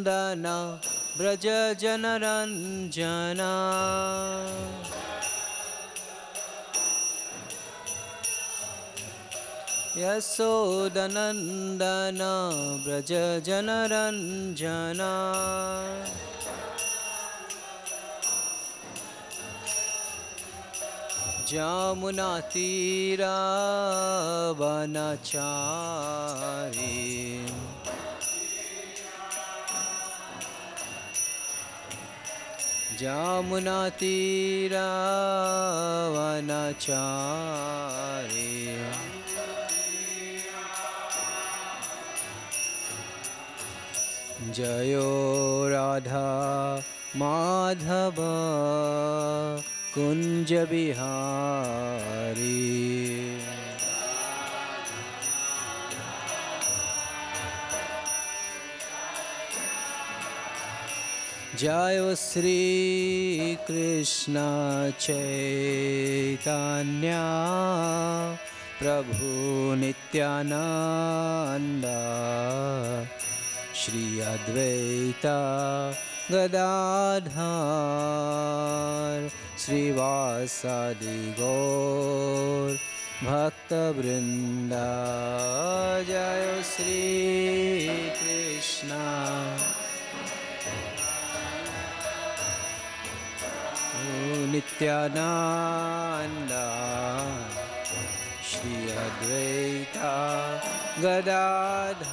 Nandana Braja Janaranjana Yasodanandana Braja Janaranjana Jamunatira Vanachari Jamunatira Vanachari Jayo Radha Madhava Kunja Bihari Jayo Sri Krishna Chaitanya Prabhu Nityananda Shri Advaita Gadadhar Srivasadi Gaur Bhakta Vrinda Jayo Sri Krishna Nityananda Shri Advaita Gadadhar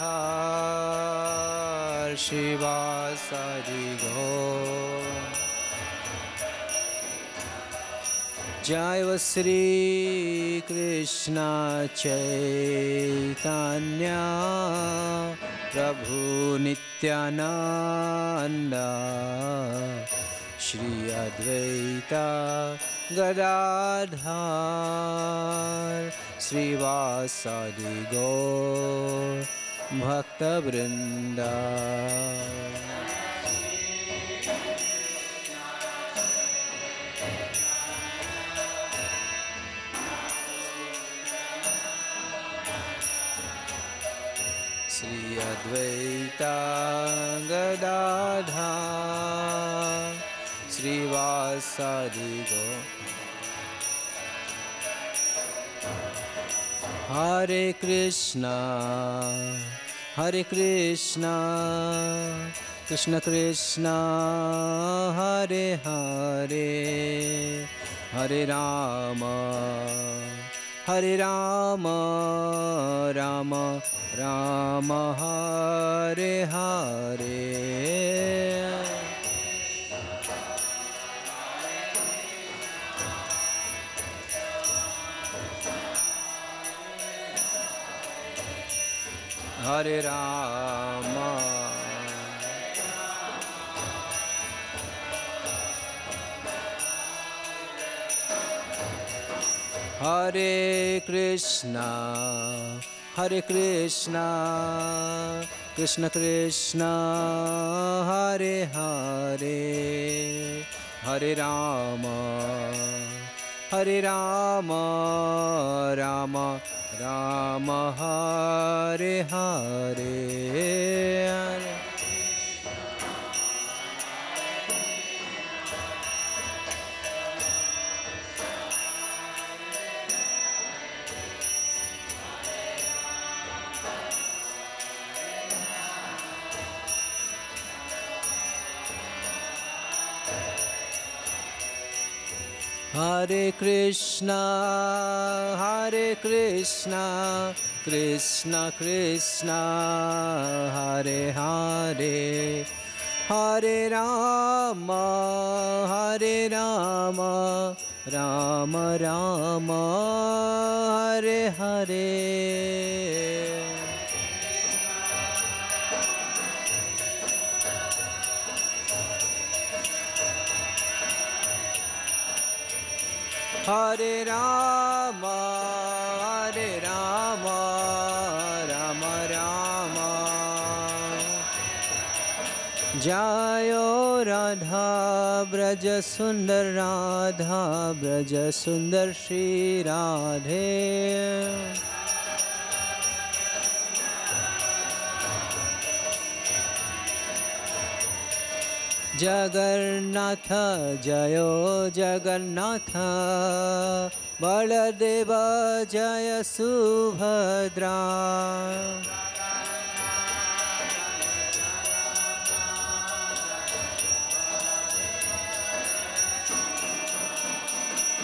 Srivasadi Gaur Jaya Sri Krishna Chaitanya Prabhu Nityananda Shri Advaita Gadadhar Srivasadi Gaur Bhakta Vrinda Shri Advaita Gadadhar Srivasadi Gaur Hare Krishna Krishna Krishna Hare Hare Hare Rama Rama Rama Hare Hare Hare Rama Hare Krishna Krishna Krishna Hare Hare Hare Rama Rama Rama Hare Hare Hare Krishna Krishna Krishna Hare Hare Hare Rama Rama Rama Hare Hare Hare Rama Rama Rama Jayo Radha Braja Sundar Radha Braja Sundar Shri Radhe Jagannatha Jayo Jagannatha Baladeva Jaya Subhadra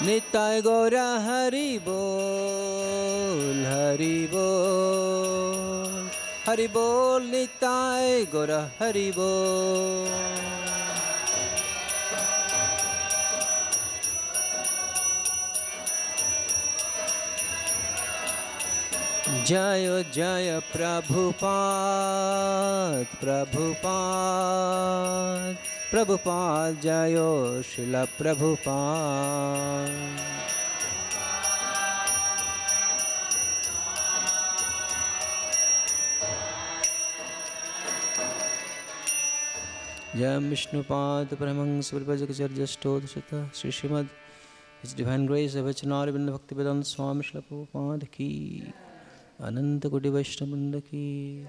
Nitai Gora Hari Bol Hari Bol Hari Bol Nitai Gora Hari Bol Jaya Jaya Prabhupada Prabhupada Prabhupada Jayo Srila Prabhupada Jam Vishnupad Paramahංsa Paripajakacarya Stodhasata Sri Srimad His Divine Grace Avachanari Vrinda Bhakti Vedanta Swami Srila Prabhupada Ki Ananta Koti Vaishnavrinda Ki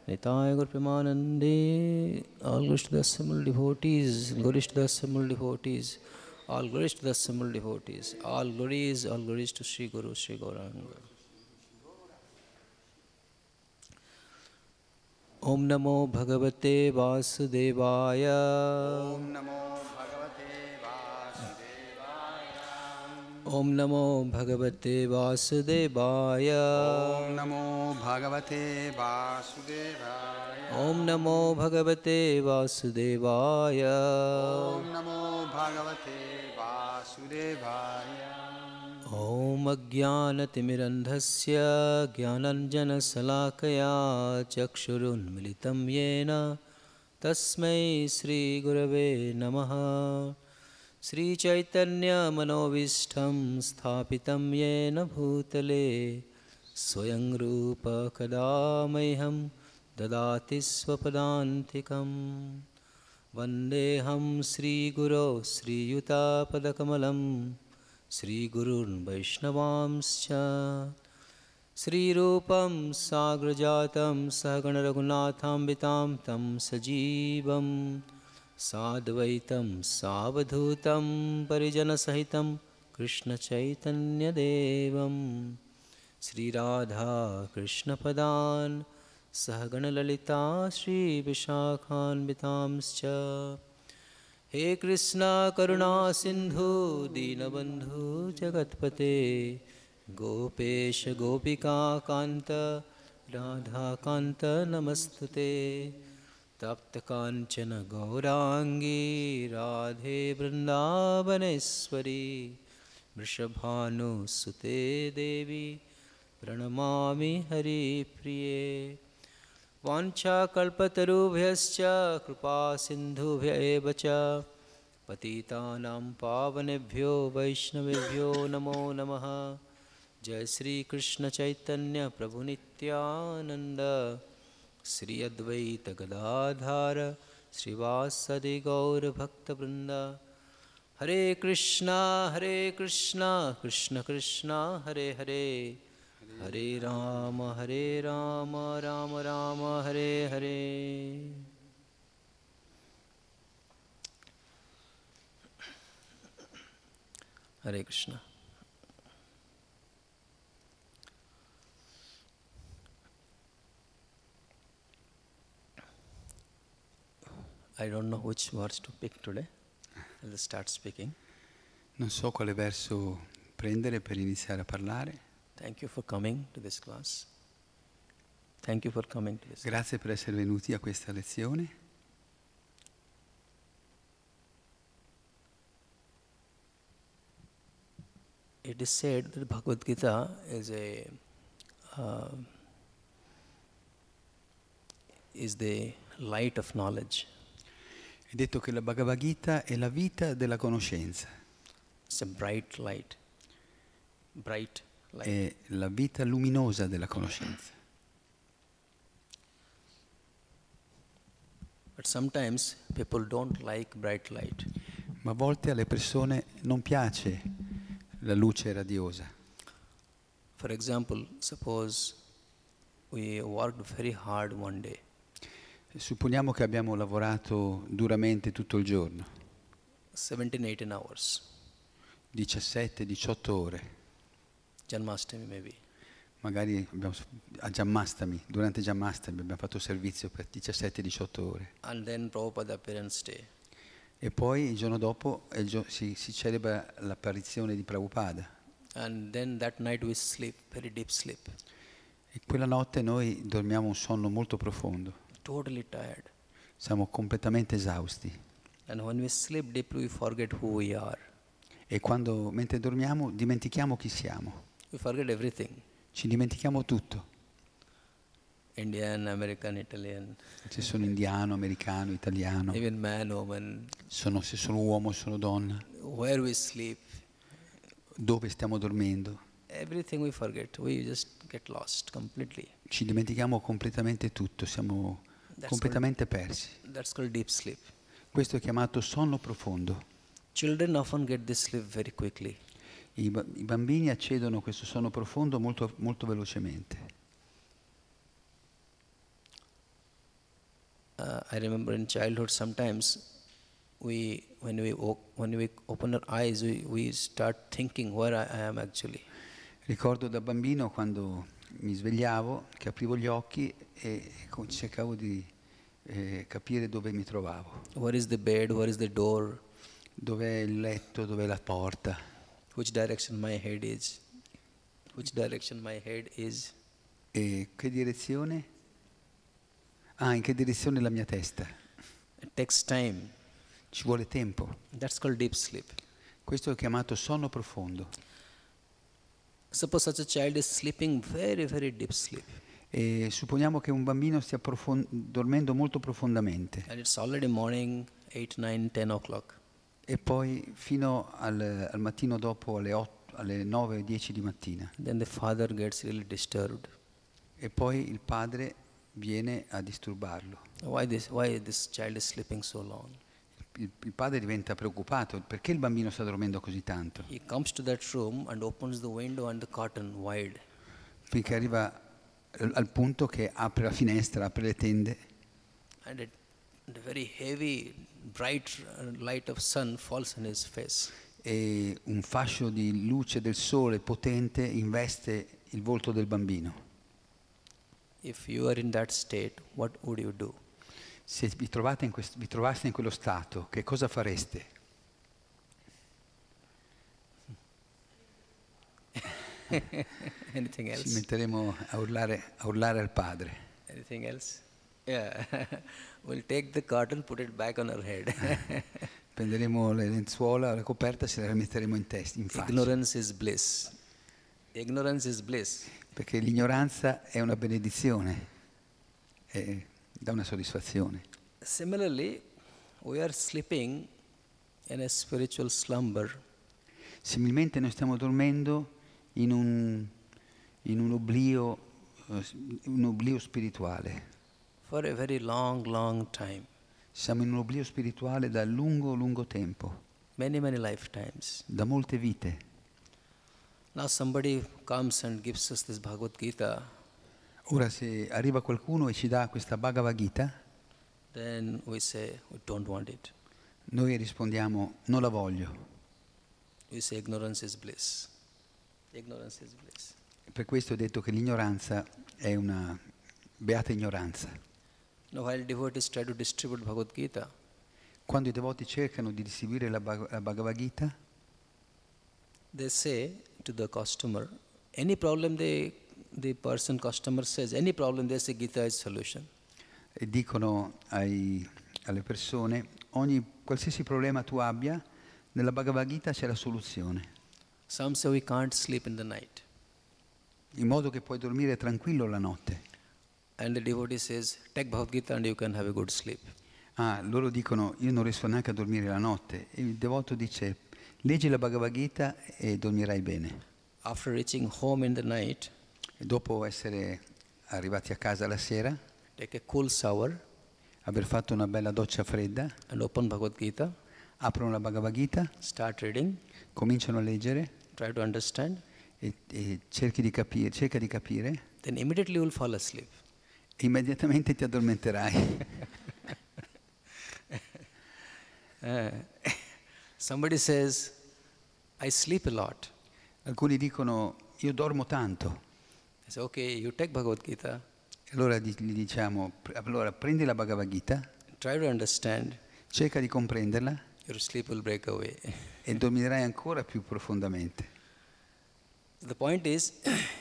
Nitaya Gaur Premanande, all glories to the assembled devotees, glories to the assembled devotees, all glories to the assembled devotees, all glories to Sri Guru, Sri Gauranga. Om Namo Bhagavate Vasudevaya. Om Namo Bhagavate Vasudevaya. Om Namo Bhagavate Vasudevaya. Om Namo Bhagavate Vasudevaya. Om Namo Bhagavate Vasudevaya. Om Namo Bhagavate Vasudevaya. Om Ajnanatimirandhasya Jnananjana Salakaya Chakshurunmilitam Yena Tasmai Sri Gurave Namaha Sri Chaitanya Manovishtam Sthapitam Yena Bhutale Swayam Rupa Kadamayham Dadati Swapadantikam Vandeham Sri Guru Sri Yuta Padakamalam Sri Gurun Vaishnavamscha Sri Rupam Sagrajatam Sahagana Raghunatham Tam Sajivam Sadvaitam Savadhutam Parijana Sahitam Krishna Chaitanya Devam Sri Radha Krishna Padan Sahagana Lalita Sri Vishakhan Vitamscha He Krishna Karuna Sindhu Dinabandhu Jagatpate Gopesha Gopika Kanta Radha Kanta Namastute Tapta Kanchana Gaurangi Radhe Vrindavaneshwari Vrishabhanu Sute Devi Pranamami Hari Priye Vancha kalpatarubhyascha kripa sindhubhya eva cha patitanam pavanebhyo vaishnavebhyo namo namaha Jai Sri Krishna Chaitanya Prabhu Nityananda Sri Advaita Gadadhara Srivasadi Gaur Bhakta Vrinda Hare Krishna Krishna Krishna Hare Hare Hare Rama, Rama Rama, Hare Hare. Hare Krishna. I don't know which words to pick today. I'll start speaking. Non so quale verso prendere per iniziare a parlare. Thank you for coming to this class. Thank you for coming to this. Grazie per essere venuti a questa lezione. It is said that Bhagavad Gita is the light of knowledge. È detto che la Bhagavad Gita è la vita della conoscenza. It's a bright light. Bright light. È la vita luminosa della conoscenza. But sometimes people don't like bright light. Ma a volte alle persone non piace la luce radiosa. For example, suppose we worked very hard one day. Supponiamo che abbiamo lavorato duramente tutto il giorno, 17-18 hours. 17-18 ore. Janmashtami maybe. Magari a Janmashtami, durante Janmashtami abbiamo fatto servizio per 17-18 ore. And then Prabhupada Appearance Day. E poi il giorno dopo si celebra l'apparizione di Prabhupada. And then that night we sleep, very deep sleep. E quella notte noi dormiamo un sonno molto profondo. Totally tired. Siamo completamente esausti. And when we sleep deeply, we forget who we are. E mentre dormiamo, dimentichiamo chi siamo. We forget everything. Ci dimentichiamo tutto. Indian, American, Italian. Se sono indiano, americano, italiano. Even man, woman. Se sono uomo, sono donna. Where we sleep. Dove stiamo dormendo. Everything we forget. We just get lost completely. Ci dimentichiamo completamente tutto, siamo completamente persi. That's called deep sleep. Questo è chiamato sonno profondo. Children often get this sleep very quickly. I bambini accedono a questo sonno profondo molto, molto velocemente. I remember in childhood sometimes when we open our eyes, we start thinking where I am actually. Ricordo da bambino quando mi svegliavo, che aprivo gli occhi e cercavo di capire dove mi trovavo. Where is the bed? Where is the door? Dov'è il letto? Dov'è la porta? Which direction my head is? Which direction my head is? E che direzione? In che direzione è la mia testa? It takes time. Ci vuole tempo. That's called deep sleep. Questo è chiamato sonno profondo. Suppose such a child is sleeping very, very deep sleep. E supponiamo che un bambino stia dormendo molto profondamente. And it's already morning, 8, 9, 10 o'clock. E poi fino al mattino dopo alle 9 o 10 di mattina. Then the father gets really disturbed. E poi il padre viene a disturbarlo. Why this child is sleeping so long? Il padre diventa preoccupato, perché il bambino sta dormendo così tanto? He comes to that room and opens the window and the curtain wide. Finché arriva al punto che apre la finestra, apre le tende. And a very heavy, bright light of sun falls on his face. E un fascio di luce del sole potente investe il volto del bambino. If you are in that state, what would you do? Se vi trovaste in quello stato, che cosa fareste? Anything else? Ci metteremo a urlare al padre. Anything else? Yeah. We'll take the curtain, put it back on our head. Prenderemo le lenzuola, la coperta, se la metteremo in faccia. Ignorance is bliss. Ignorance is bliss. Perché l'ignoranza è una benedizione, dà una soddisfazione. Similarly, we are sleeping in a spiritual slumber. Similmente noi stiamo dormendo in un oblio spirituale. For a very long, long time. Siamo in un oblio spirituale da lungo, lungo tempo. Many, many lifetimes. Da molte vite. Now somebody comes and gives us this Bhagavad Gita. Ora se arriva qualcuno e ci dà questa Bhagavad Gita, then we say we don't want it. Noi rispondiamo non la voglio. We say ignorance is bliss. Ignorance is bliss. Per questo ho detto che l'ignoranza è una beata ignoranza. Now while devotees try to distribute Bhagavad Gita, quando i devoti cercano di distribuire la Bhagavad Gita, they say to the customer, any problem the customer says, any problem, they say Gita is solution. E dicono alle persone, qualsiasi problema tu abbia, nella Bhagavad Gita c'è la soluzione. Some say we can't sleep in the night. In modo che puoi dormire tranquillo la notte. And the devotee says, take Bhagavad Gita and you can have a good sleep. Loro dicono, io non riesco neanche a dormire la notte. E il devoto dice, leggi la Bhagavad Gita e dormirai bene. After reaching home in the night, e dopo essere arrivati a casa la sera, take a cool shower, aver fatto una bella doccia fredda, and open Bhagavad Gita, aprono la Bhagavad Gita, start reading, cominciano a leggere, try to understand, e cerca di capire, then immediately you will fall asleep. E immediatamente ti addormenterai. Somebody says, I sleep a lot. Alcuni dicono, io dormo tanto. I say, okay, you take Bhagavad Gita. Allora gli diciamo, allora prendi la Bhagavad Gita, Try to understand. cerca di comprenderla Your sleep will break away. e dormirai ancora più profondamente. The point is,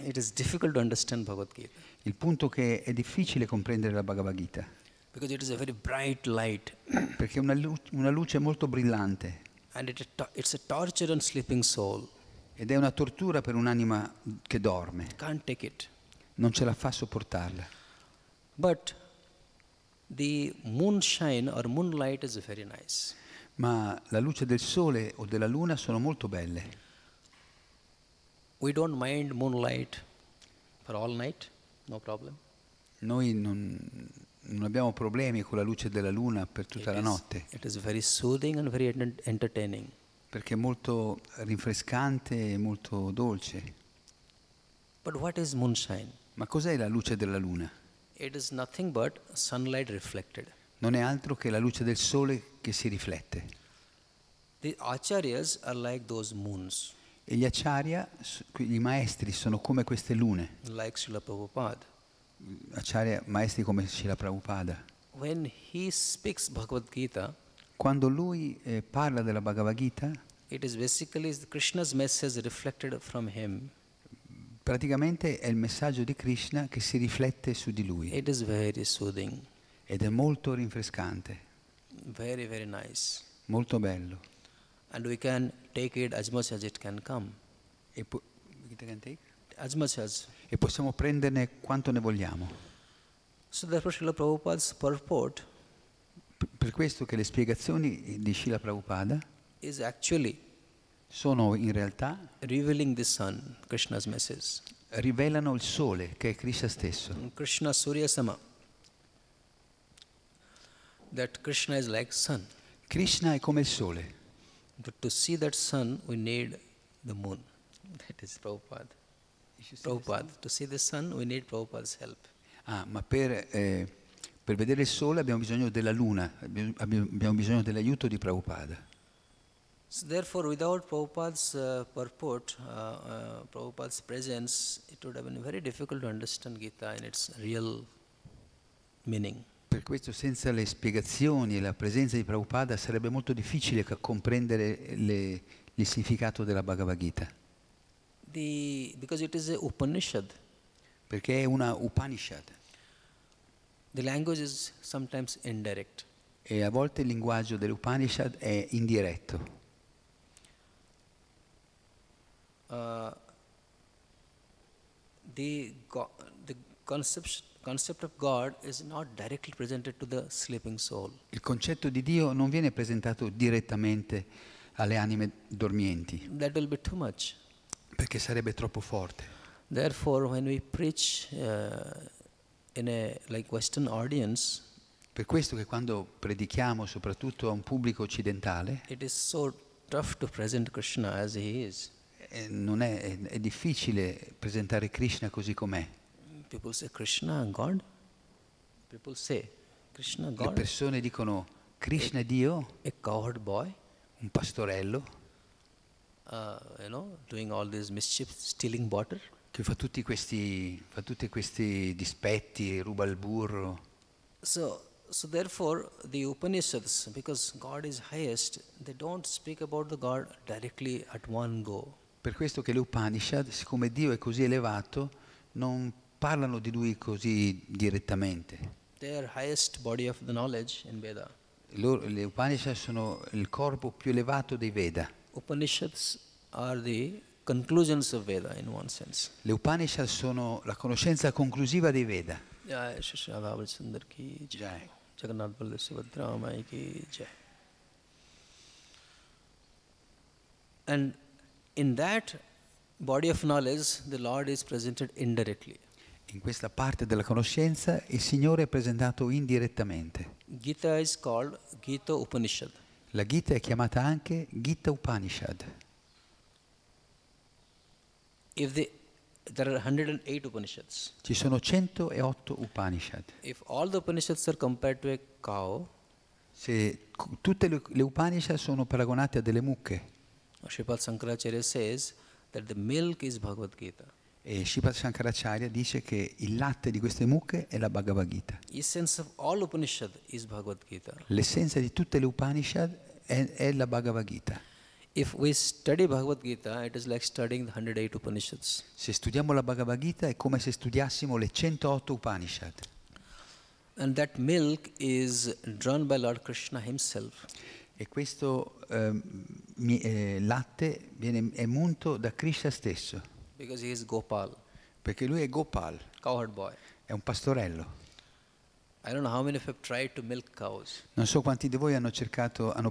it is difficult to understand Bhagavad Gita. Il punto è che è difficile comprendere la Bhagavad Gita, Because it is a very bright light. perché è una luce molto brillante And it's a torture on sleeping soul. ed è una tortura per un'anima che dorme, Can't take it. non ce la fa sopportarla. But the moonshine or moonlight is very nice. Ma la luce del sole o della luna sono molto belle. We don't mind moonlight for all night, no problem. Noi non abbiamo problemi con la luce della luna per tutta la notte, It is very soothing and very entertaining. perché è molto rinfrescante e molto dolce. But what is moonshine? Ma cos'è la luce della luna? It is nothing but sunlight reflected. Non è altro che la luce del sole che si riflette. The acharyas are like those moons, E gli acharya, i maestri, sono come queste lune. like Srila Prabhupada. Acharya, maestri come Srila Prabhupada. When he speaks Bhagavad Gita, Quando lui parla della Bhagavad Gita, it is basically Krishna's message reflected from him. praticamente è il messaggio di Krishna che si riflette su di lui. It is very soothing, Ed è molto rinfrescante, very, very nice. molto bello. And we can take it as much as it can come. E, As much as. e possiamo prenderne quanto ne vogliamo. So therefore Srila Prabhupada's purport Per questo che le spiegazioni di Srila Prabhupada is actually sono in realtà, revealing the sun, Krishna's message. rivelano il sole, che è Krishna stesso. Krishna Surya Sama. That Krishna is like sun. Krishna è come il sole. But to see that sun, we need the moon. That is Prabhupada. Prabhupada. To see the sun, we need Prabhupada's help. Ma per vedere il sole abbiamo bisogno della luna, abbiamo bisogno dell'aiuto di Prabhupada. So therefore, without Prabhupada's purport, Prabhupada's presence, it would have been very difficult to understand Gita in its real meaning. Per questo senza le spiegazioni e la presenza di Prabhupada sarebbe molto difficile comprendere il significato della Bhagavad Gita. Because it is a Upanishad. Perché è una Upanishad. The language is sometimes indirect. E a volte il linguaggio dell'Upanishad è indiretto. The concept of God is not directly presented to the sleeping soul. Il concetto di Dio non viene presentato direttamente alle anime dormienti, That will be too much. perché sarebbe troppo forte. Therefore, when we preach in a like Western audience, Per questo che quando predichiamo soprattutto a un pubblico occidentale, it is so tough to present Krishna as he is. è difficile presentare Krishna così com'è. People say Krishna God. People say Krishna Le God. persone dicono Krishna è Dio, A cowherd boy, un pastorello doing all this mischief, stealing butter. che fa tutti questi dispetti, ruba il burro. So therefore, the Upanishads, because God is highest, they don't speak about the God directly at one go. Per questo che le Upanishad, siccome Dio è così elevato, non parlano di Lui così direttamente. Their highest body of the knowledge in Veda. Le Upanishad sono il corpo più elevato dei Veda. Upanishads are the conclusions of Veda in one sense. Le Upanishad sono la conoscenza conclusiva dei Veda. Jai Shri Radhavallabha ki jai. Jagannath Baladev Subhadra Mai ki jai. And in that body of knowledge, the Lord is presented indirectly. In questa parte della conoscenza il Signore è presentato indirettamente. Gita is called Gita Upanishad. La Gita è chiamata anche Gita Upanishad. There are 108 Upanishads. Ci sono 108 Upanishad. If all the Upanishads are compared to a cow, Tutte le Upanishad sono paragonate a delle mucche. Sripad Shankaracharya says that the milk is Bhagavad Gita. E Sripad Shankaracharya dice che il latte di queste mucche è la Bhagavad Gita. Essence of all Upanishad is Bhagavad Gita. L'essenza di tutte le Upanishad è la Bhagavad Gita. If we study Bhagavad Gita, it is like studying the 108 Upanishads. Se studiamo la Bhagavad Gita è come se studiassimo le 108 Upanishad. And that milk is drawn by Lord Krishna himself. E questo latte è munto da Krishna stesso. Because he is Gopal. Perché lui è Gopal. Cowherd boy. È un pastorello. I don't know how many of you have tried to milk cows. Non so quanti di voi hanno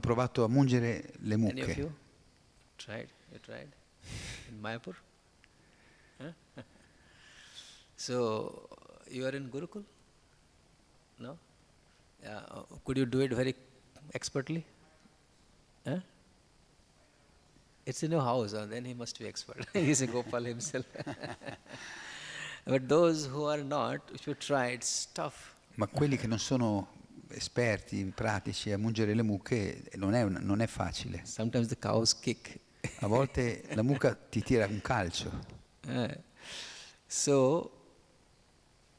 provato a mungere le mucche. Any of you? Tried? You tried? In Mayapur? Huh? So, you are in Gurukul? No? Could you do it very expertly? Huh? It's in your house, then he must be expert. He's a Gopal himself. But those who are not, if you try, it's tough. Ma quelli che non sono esperti, pratici a mungere le mucche, non è facile. Sometimes the cows kick. A volte la mucca ti tira un calcio. So,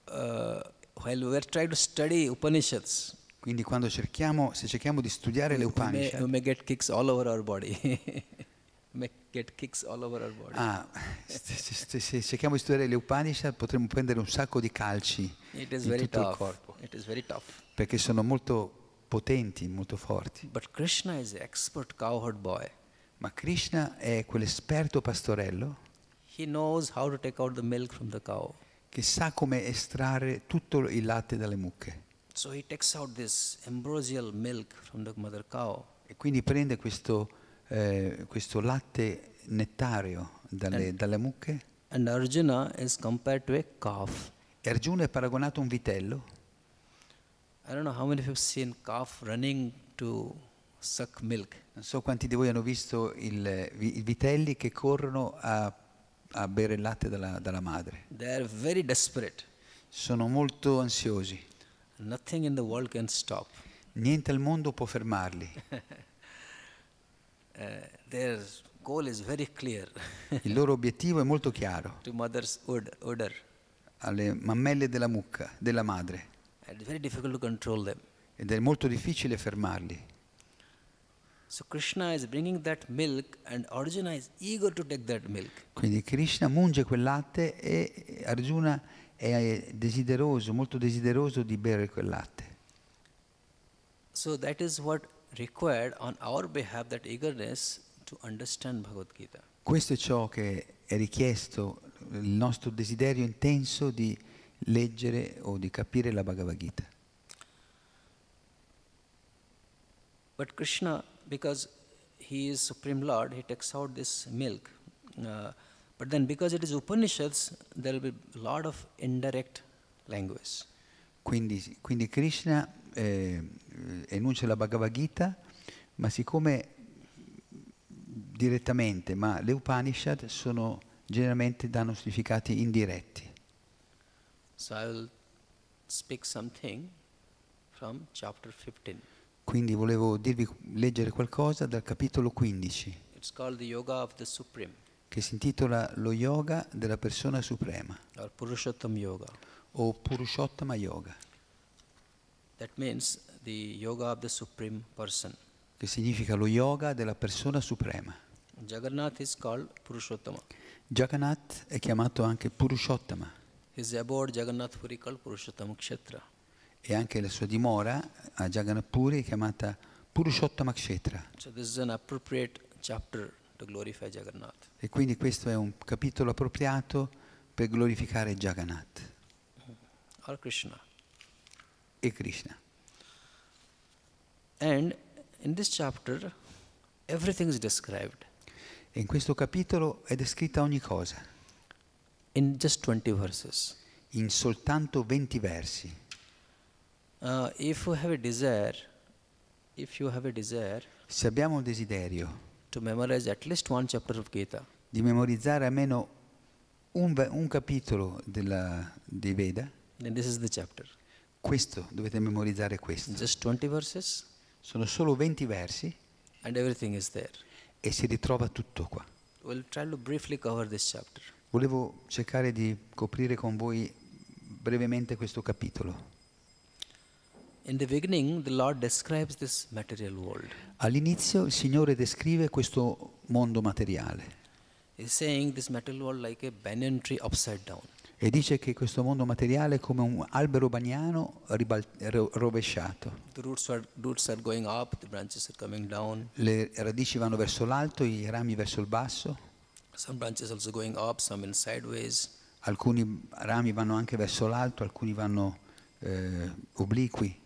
while we are trying to study Upanishads, quindi quando cerchiamo di studiare le Upanishad, we may get kicks all over our body. Se cerchiamo di studiare le Upanishad potremmo prendere un sacco di calci in tutto il corpo. It is very tough. Perché sono molto potenti, molto forti. But Krishna is the expert cowherd boy. Ma Krishna è quell'esperto pastorello. He knows how to take out the milk from the cow. Che sa come estrarre tutto il latte dalle mucche. So he takes out this ambrosial milk from the mother cow. E quindi prende questo latte nettario dalle mucche. And Arjuna is compared to a calf. E Arjuna è paragonato a un vitello. I don't know how many of you have seen calf running to suck milk. Non so quanti di voi hanno visto i vitelli che corrono a bere il latte dalla madre. They are very desperate. Sono molto ansiosi. Nothing in the world can stop. Niente al mondo può fermarli. Their goal is very clear. Il loro obiettivo è molto chiaro. To mother's udder. Alle mammelle della mucca, della madre. It's very difficult to control them. Ed è molto difficile fermarli. So Krishna is bringing that milk and Arjuna is eager to take that milk. Quindi Krishna munge quel latte e Arjuna è desideroso, molto desideroso di bere quel latte. So that is what required on our behalf, that eagerness to understand Bhagavad Gita. Questo è ciò che è richiesto, il nostro desiderio intenso di leggere o di capire la Bhagavad Gita. But Krishna, because he is Supreme Lord, he takes out this milk. But then because it is Upanishads, there will be a lot of indirect language. Quindi Krishna enuncia la Bhagavad Gita, ma siccome direttamente, ma le Upanishad generalmente danno significati indiretti. So I will speak something from chapter 15. Quindi volevo leggere qualcosa dal capitolo 15. It's called the Yoga of the Supreme. Che si intitola lo yoga della persona suprema. Or Purushottama Yoga. O Purushottama Yoga. That means the yoga of the Supreme Person. Che significa lo yoga della persona suprema. Jagannath is called Purushottama. Jagannath è chiamato anche Purushottama. His abode Jagannath Puri called Purushottama Kshetra. E anche la sua dimora a Jagannath Puri è chiamata Purushottama Kshetra. So this is an appropriate chapter to glorify Jagannath. E quindi questo è un capitolo appropriato per glorificare Jagannath. Or Krishna. E Krishna. And in this chapter, everything is described. E in questo capitolo è descritta ogni cosa. In just 20 verses. In soltanto 20 versi. If you have a desire, se abbiamo il desiderio to memorize at least one chapter of Gita, di memorizzare almeno un capitolo dei Veda, then this is the chapter. dovete memorizzare questo. Just 20 verses. Sono solo 20 versi and everything is there. e si ritrova tutto qua. We'll try to briefly cover this chapter. Volevo cercare di coprire con voi brevemente questo capitolo. In the beginning, the Lord describes this material world. All'inizio il Signore descrive questo mondo materiale He's saying this material world like a banyan tree upside down. e dice che questo mondo materiale è come un albero baniano rovesciato. The roots are going up, the branches are coming down. Le radici vanno verso l'alto, i rami verso il basso. Some branches also going up, some in sideways. Alcuni rami vanno anche verso l'alto, alcuni vanno obliqui.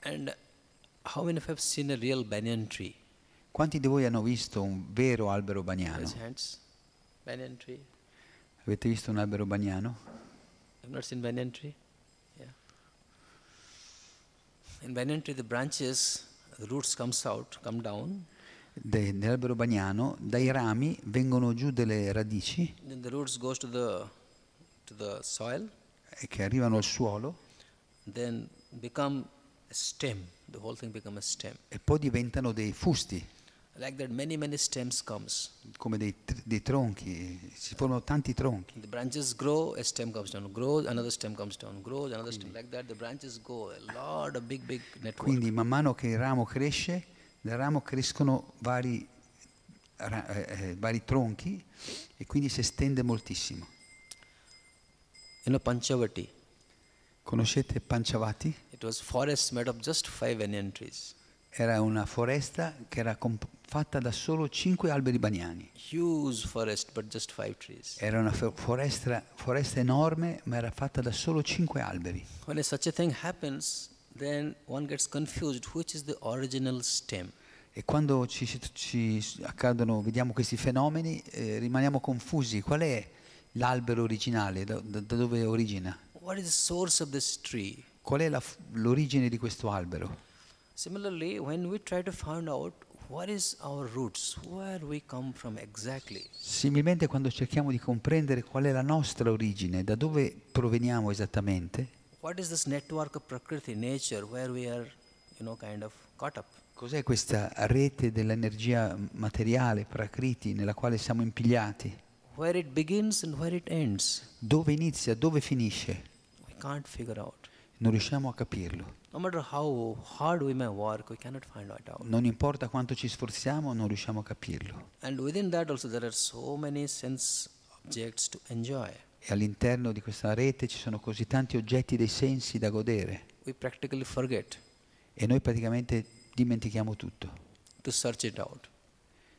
And how many of you have seen a real banyan tree? Quanti di voi hanno visto un vero albero baniano? Raise hands. Banyan tree. Avete visto un albero baniano? Have not seen banyan tree? Yeah. In banyan tree, the branches, the roots come down. Nell'albero baniano, dai rami vengono giù delle radici Then the roots goes to the soil. che arrivano al suolo Then become a stem. The whole thing become a stem. e poi diventano dei fusti, Like that, many stems comes. come dei tronchi, si formano tanti tronchi. The branches grow, a stem comes down, grows, another stem comes down, grows, another stem. Like that, the branches go. A lot of big network. Quindi man mano che il ramo cresce, dal ramo crescono vari tronchi e quindi si estende moltissimo. Panchavati. Conoscete Panchavati? It was forest made of just 5 banyan trees. Era una foresta che era fatta da solo 5 alberi baniani. Huge forest, but just 5 trees. Era una foresta enorme, ma era fatta da solo 5 alberi. When such a thing happens, then one gets confused which is the original stem. E quando ci accadono, vediamo questi fenomeni, rimaniamo confusi. Qual è l'albero originale? Da dove origina? What is the source of this tree? Qual è l'origine di questo albero? Similarly, when we try to find out what is our roots, where we come from exactly. Similmente quando cerchiamo di comprendere qual è la nostra origine, da dove proveniamo esattamente, What is this network of Prakriti, nature, where we are, kind of caught up? cos'è questa rete dell'energia materiale, Prakriti, nella quale siamo impigliati? Where it begins and where it ends. Dove inizia, dove finisce? We can't figure out. Non riusciamo a capirlo. No matter how hard we may work, we cannot find it out. Non importa quanto ci sforziamo, non riusciamo a capirlo. And within that also there are so many sense objects to enjoy. E all'interno di questa rete ci sono così tanti oggetti dei sensi da godere. We practically forget E noi praticamente dimentichiamo tutto. to search it out.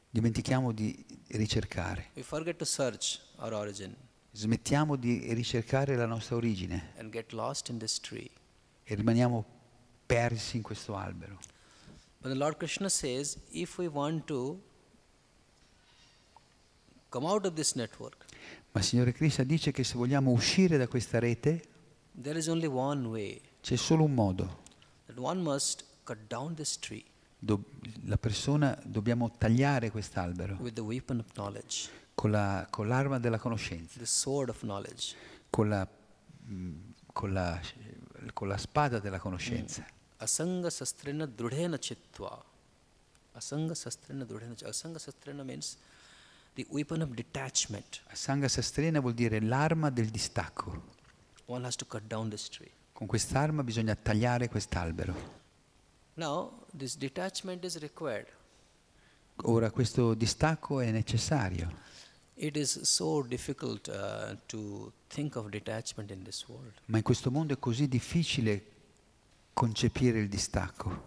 Dimentichiamo di ricercare. We forget to search our origin Smettiamo di ricercare la nostra origine and get lost in this tree. e rimaniamo persi in questo albero. But the Lord Krishna says, if we want to come out of this network, Ma il Signore Krishna dice che se vogliamo uscire da questa rete there is only one way. c'è solo un modo. That one must cut down this tree Dobbiamo tagliare quest'albero with the weapon of knowledge, con l'arma della conoscenza, the sword of knowledge. con la spada della conoscenza. Asanga sastrena drudhena chittva. Asanga sastrena drudhena chittva. Asanga sastrena means the weapon of detachment. Asanga sastrena vuol dire l'arma del distacco. One has to cut down this tree. Con quest'arma bisogna tagliare quest'albero. Now, this detachment is required. Ora questo distacco è necessario. It is so difficult to think of detachment in this world. Ma in questo mondo è così difficile concepire il distacco.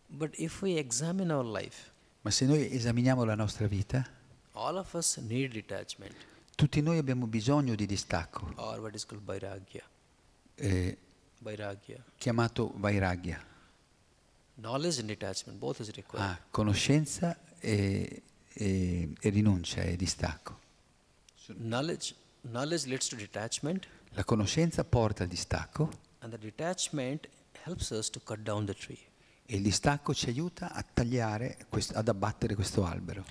But if we examine our life, Ma se noi esaminiamo la nostra vita, all of us need detachment, tutti noi abbiamo bisogno di distacco, or what is called vairagya. Vairagya. chiamato vairagya. Knowledge and detachment, both is required. Conoscenza e rinuncia e distacco. Knowledge leads to detachment, La conoscenza porta al distacco and the detachment helps us to cut down the tree. e il distacco ci aiuta a tagliare, ad abbattere questo albero.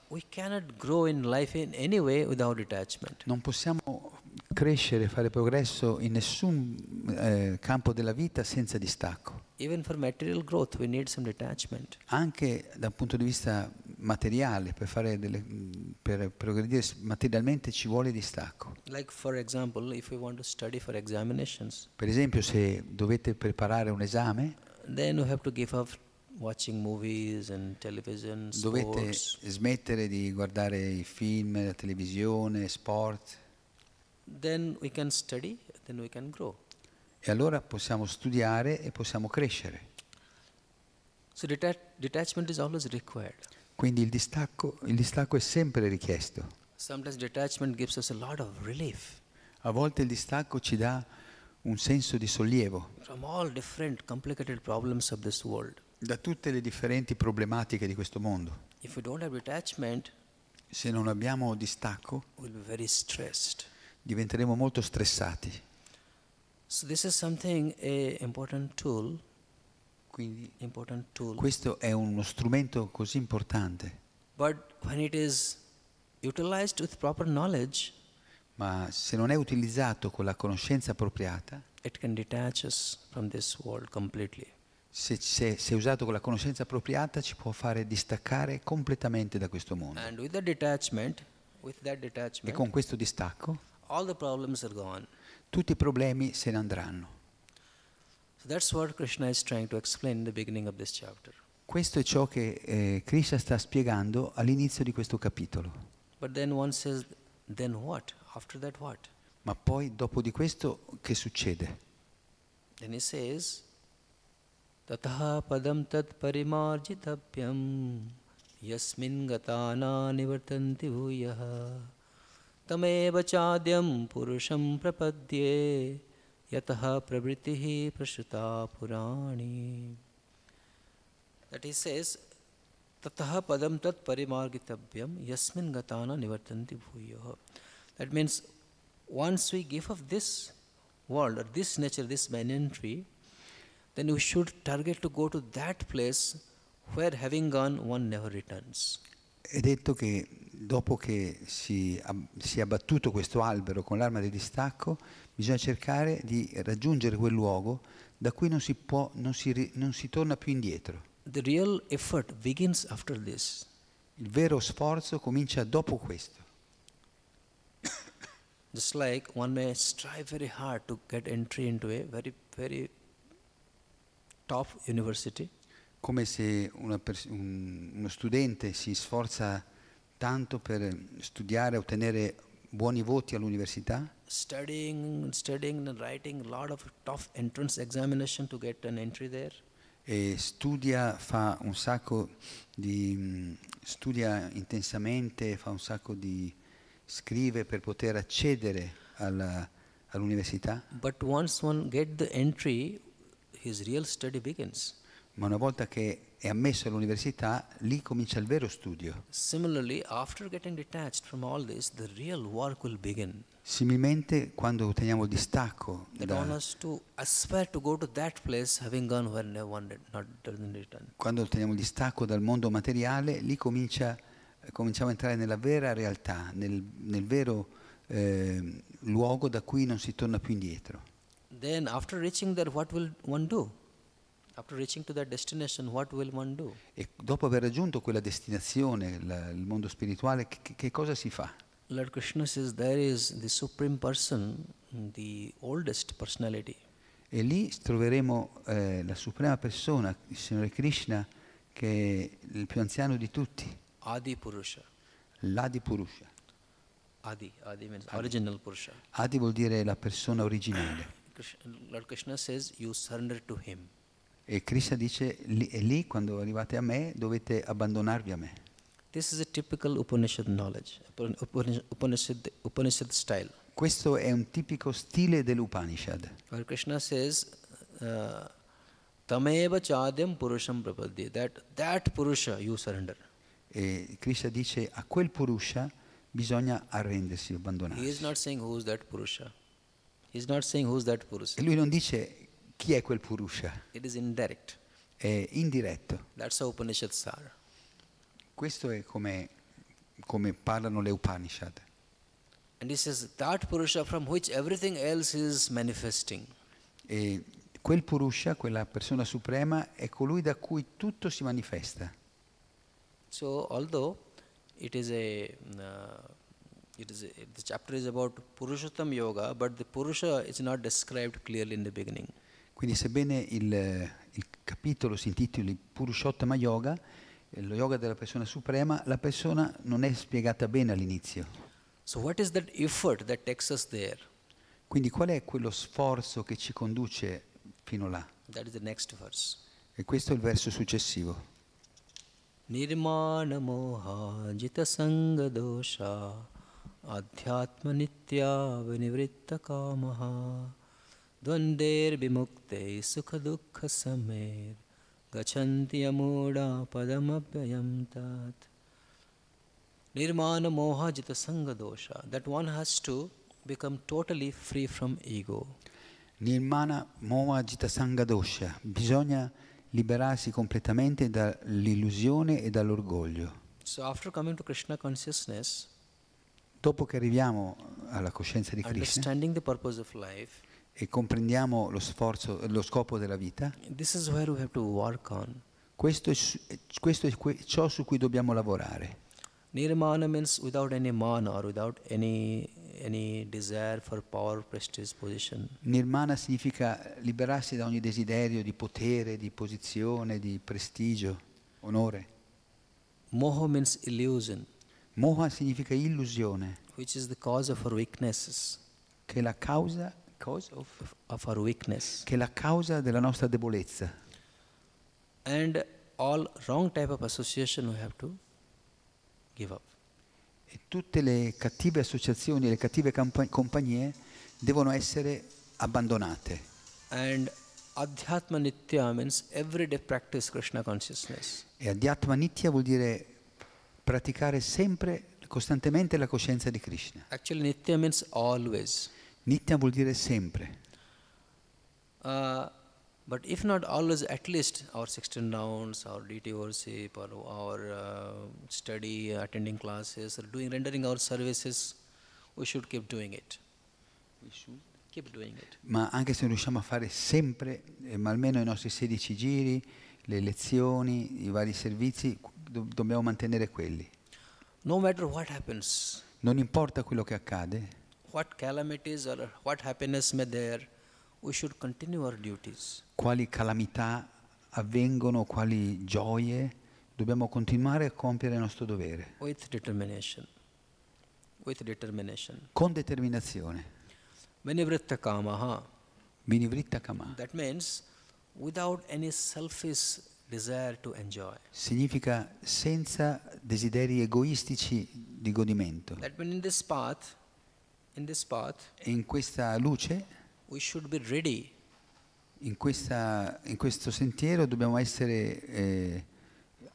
We cannot grow in life in any way without detachment. Non possiamo crescere, fare progresso in nessun campo della vita senza distacco. Even for material growth, we need some detachment. Anche dal punto di vista materiale, per progredire materialmente ci vuole distacco. Like for example, if we want to study for examinations, Per esempio, se dovete preparare un esame, then we have to give up watching movies and television, dovete sports. smettere di guardare i film, la televisione, sport. Then we can study, then we can grow. E allora possiamo studiare e possiamo crescere. So detachment is always required. Quindi il distacco è sempre richiesto. Sometimes detachment gives us a lot of relief A volte il distacco ci dà un senso di sollievo from all different complicated problems of this world. da tutte le differenti problematiche di questo mondo. If we don't have detachment, Se non abbiamo distacco, we'll be very stressed. diventeremo molto stressati. So this is something, a important tool. Quindi Important tool. questo è uno strumento così importante, But when it is utilized with proper knowledge, ma se non è utilizzato con la conoscenza appropriata, it can detach us from this world completely. se usato con la conoscenza appropriata, ci può fare distaccare completamente da questo mondo. And with that detachment, E con questo distacco, all the problems are gone. tutti i problemi se ne andranno. So that's what Krishna is trying to explain in the beginning of this chapter. Questo è ciò che Krishna sta spiegando all'inizio di questo capitolo. But then one says, then what? After that what? Ma poi, dopo di questo, che succede? Then he says, Tataha padam tat parimarjitapyam yasmin gatana nivartanti bhuyaha tameva chadyam purusham prapadye yataha pravritihi prashuta purani. That he says, Tataha padam tat parimarjitapyam yasmin gatana nivartanti bhuyaha. That means once we give up this world or this nature, this banyan tree, then we should target to go to that place where having gone one never returns. È detto che dopo che si è abbattuto questo albero con l'arma del distacco, bisogna cercare di raggiungere quel luogo da cui non si torna più indietro. The real effort begins after this. Il vero sforzo comincia dopo questo. Just like one may strive very hard to get entry into a very, very top university. Come se uno studente si sforza tanto per studiare, ottenere buoni voti all'università, Studying and writing a lot of tough entrance examination to get an entry there. e studia intensamente, scrive per poter accedere all'università. But once one get the entry, his real study begins. Ma una volta che è ammesso all'università, lì comincia il vero studio. Similarly, after getting detached from all this, the real work will begin. Similmente, quando otteniamo il distacco, That one has to aspire to go to that place, having gone where no one doesn't return. quando otteniamo il distacco dal mondo materiale, lì cominciamo a entrare nella vera realtà, nel vero luogo da cui non si torna più indietro. Then, after reaching there, what will one do? After reaching to that destination, what will one do? E dopo aver raggiunto quella destinazione, il mondo spirituale, che cosa si fa? Lord Krishna says there is the Supreme Person, the oldest personality. E lì troveremo la Suprema Persona, il Signore Krishna, che è il più anziano di tutti, Adi Purusha. l'Adi Purusha. Adi means original Purusha. Adi vuol dire la persona originale. Lord Krishna says you surrender to him. E Krishna dice, è lì, quando arrivate a me, dovete abbandonarvi a me. This is a typical Upanishad knowledge, Upanishad style. Questo è un tipico stile dell'Upanishad. Where Krishna says, Tameva chadyam purusham prapadye. That Purusha you surrender. E Krishna dice, a quel Purusha bisogna arrendersi, He is abbandonarsi. not saying who is that Purusha. He is not saying who is that Purusha. E lui non dice chi è quel Purusha, It is indirect. è indiretto. That's how Upanishads are. Questo è come parlano le Upanishad. And this is that Purusha from which everything else is manifesting. E quel Purusha, quella persona suprema, è colui da cui tutto si manifesta. So, although the chapter is about Purushottama Yoga, but the Purusha is not described clearly in the beginning. Quindi sebbene il capitolo si intitoli Purushottama Yoga, lo yoga della persona suprema, la persona non è spiegata bene all'inizio. So what is that effort that takes us there? Quindi qual è quello sforzo che ci conduce fino là? That is the next verse. E questo è il verso successivo. Nirmana moha jita sanga dosha adhyatma nitya vinivritta kamaha dvander vimukte sukha dukkha samer gachanti amuda padamabhyayam tat. Nirmana moha jita sanga dosha, that one has to become totally free from ego. Nirmana moha jita sanga dosha, bisogna liberarsi completamente dall'illusione e dall'orgoglio. So after coming to Krishna consciousness, dopo che arriviamo alla coscienza di Krishna, understanding the purpose of life, e comprendiamo lo scopo della vita, this is where we have to work on. Questo è ciò su cui dobbiamo lavorare. Nirmana means without any mana or without any desire for power, prestige, position. Nirmana significa liberarsi da ogni desiderio di potere, di posizione, di prestigio, onore. Moha means illusion. Moha significa illusione, Which is the cause of our weaknesses. che è la causa Of our weakness. che è la causa della nostra debolezza. And all wrong type of association we have to give up. E tutte le cattive associazioni, le cattive compagnie devono essere abbandonate. And Adhyatma Nitya means everyday practice Krishna consciousness. E Adhyatma Nitya vuol dire praticare sempre, costantemente la coscienza di Krishna. Actually Nitya means always. Nitya vuol dire sempre. But if not always, at least our 16 rounds, our deity worship, or our study, attending classes, or rendering our services, we should keep doing it. We should keep doing it. Ma anche se non riusciamo a fare sempre, ma almeno i nostri 16 giri, le lezioni, i vari servizi, dobbiamo mantenere quelli. No matter what happens, Non importa quello che accade, what calamities or what happiness may there, we should continue our duties. quali calamità avvengono, quali gioie, dobbiamo continuare a compiere il nostro dovere. With determination. With determination. Con determinazione. Vinivritta kamaha. Vinivritta kama. That means without any selfish desire to enjoy. Significa senza desideri egoistici di godimento. That means in this path, E in questa luce, we should be ready. in questo sentiero dobbiamo essere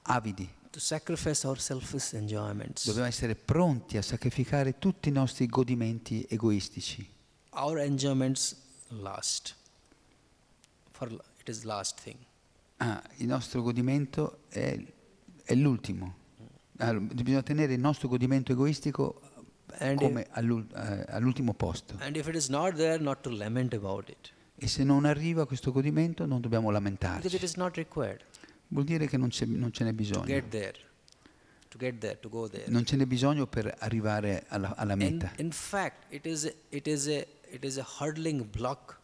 avidi. To sacrifice our selfish enjoyments. Dobbiamo essere pronti a sacrificare tutti i nostri godimenti egoistici. Our enjoyments last. It is last thing. Il nostro godimento è l'ultimo. Bisogna tenere il nostro godimento egoistico come all'ultimo posto. And if it is not there, not to lament about it. E se non arriva questo godimento non dobbiamo Because it lamentarci. is not required. Vuol dire che non ce n'è bisogno. To get there, to go there. Non ce n'è bisogno per arrivare alla meta. In fact, it is a hurdling block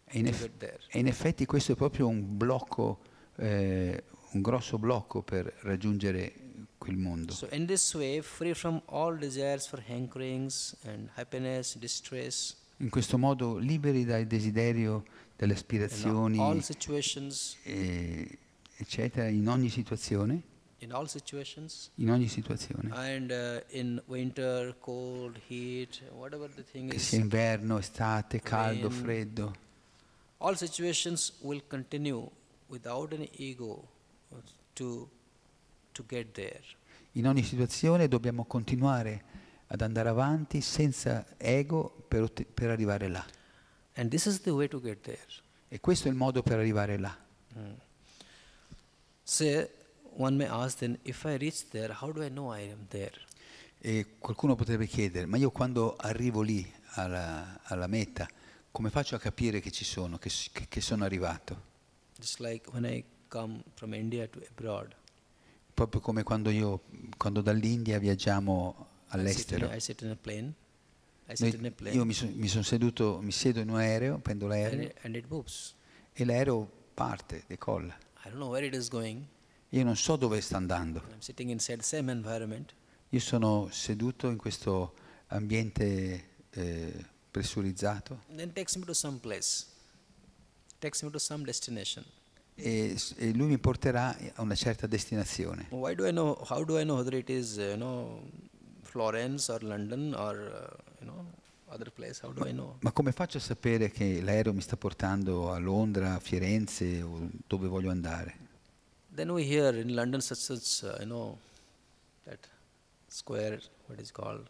E to get there. in effetti questo è proprio un blocco, un grosso blocco per raggiungere quel mondo. So in this way, free from all desires for hankerings and happiness, distress, In questo modo liberi dal desiderio, dalle aspirazioni, all situations, eccetera, in ogni situazione. in all situations, In ogni situazione. and in winter, cold, heat, whatever the thing Che is, sia inverno, estate, caldo, rain. freddo. all situations will continue without any ego to get there. In ogni situazione dobbiamo continuare ad andare avanti senza ego per arrivare là. And this is the way to get there. E questo è il modo per arrivare là. Say, one may ask then, if I reach there, how do I know I am there? E qualcuno potrebbe chiedere, ma io quando arrivo lì alla meta, come faccio a capire che ci sono, che sono arrivato? Just like when I come from India to abroad. Proprio come quando dall'India viaggiamo all'estero. I sit in a plane. Io mi siedo in un aereo, prendo l'aereo and it moves. e l'aereo parte, decolla. I don't know where it is going. Io non so dove sta andando. I'm sitting inside the same environment. Io sono seduto in questo ambiente pressurizzato. Then takes me to some place. Takes me to some destination. E lui mi porterà a una certa destinazione. Why do I know? How do I know whether it is Florence or London or other place? How do I know? Ma come faccio a sapere che l'aereo mi sta portando a Londra, a Firenze o dove voglio andare? Then we hear in London such that square, what is called,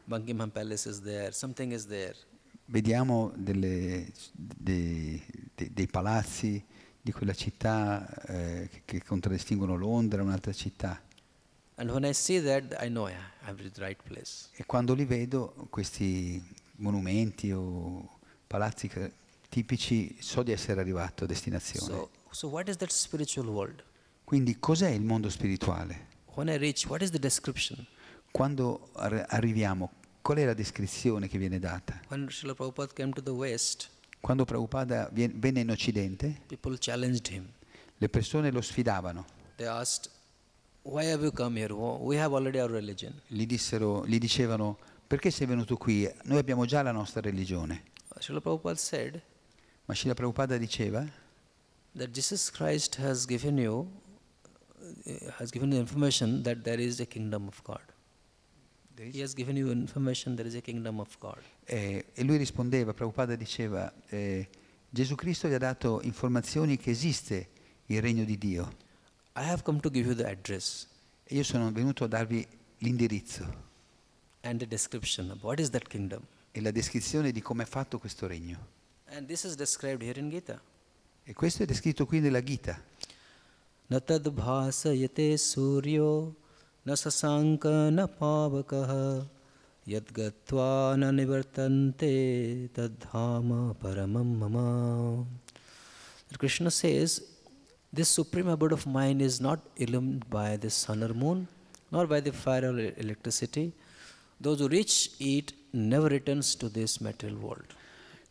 Buckingham Palace is there, something is there. Vediamo dei palazzi di quella città che contraddistinguono Londra, un'altra città. And when I see that, I know I'm at the right place. E quando li vedo, questi monumenti o palazzi tipici, so di essere arrivato a destinazione. So what is that spiritual world? Quindi cos'è il mondo spirituale? When I reach, what is the description? Quando arriviamo, qual è la descrizione che viene data? When Srila Prabhupada came to the West, Quando Prabhupada venne in Occidente, people challenged him. le persone lo sfidavano. They asked, why have you come here? We have already our religion. Gli dicevano, perché sei venuto qui? Noi abbiamo già la nostra religione. Srila Prabhupada said Ma Srila Prabhupada diceva that Jesus Christ has given you the information that there is a kingdom of God. He has given you information there is a kingdom of God. E lui rispondeva, Prabhupada diceva, Gesù Cristo gli ha dato informazioni che esiste il regno di Dio. I have come to give you the address. E io sono venuto a darvi l'indirizzo. And the description of what is that kingdom. E la descrizione di come è fatto questo regno. And this is described here in Gita. E questo è descritto qui nella Gita. Na tad bhasayate suryo na sasanka na pavakaha yad gatva na nivartante tad dhama paramam mama. Krishna says, this supreme abode of mine is not illumined by the sun or moon, nor by the fire or electricity. Those who reach it never returns to this material world.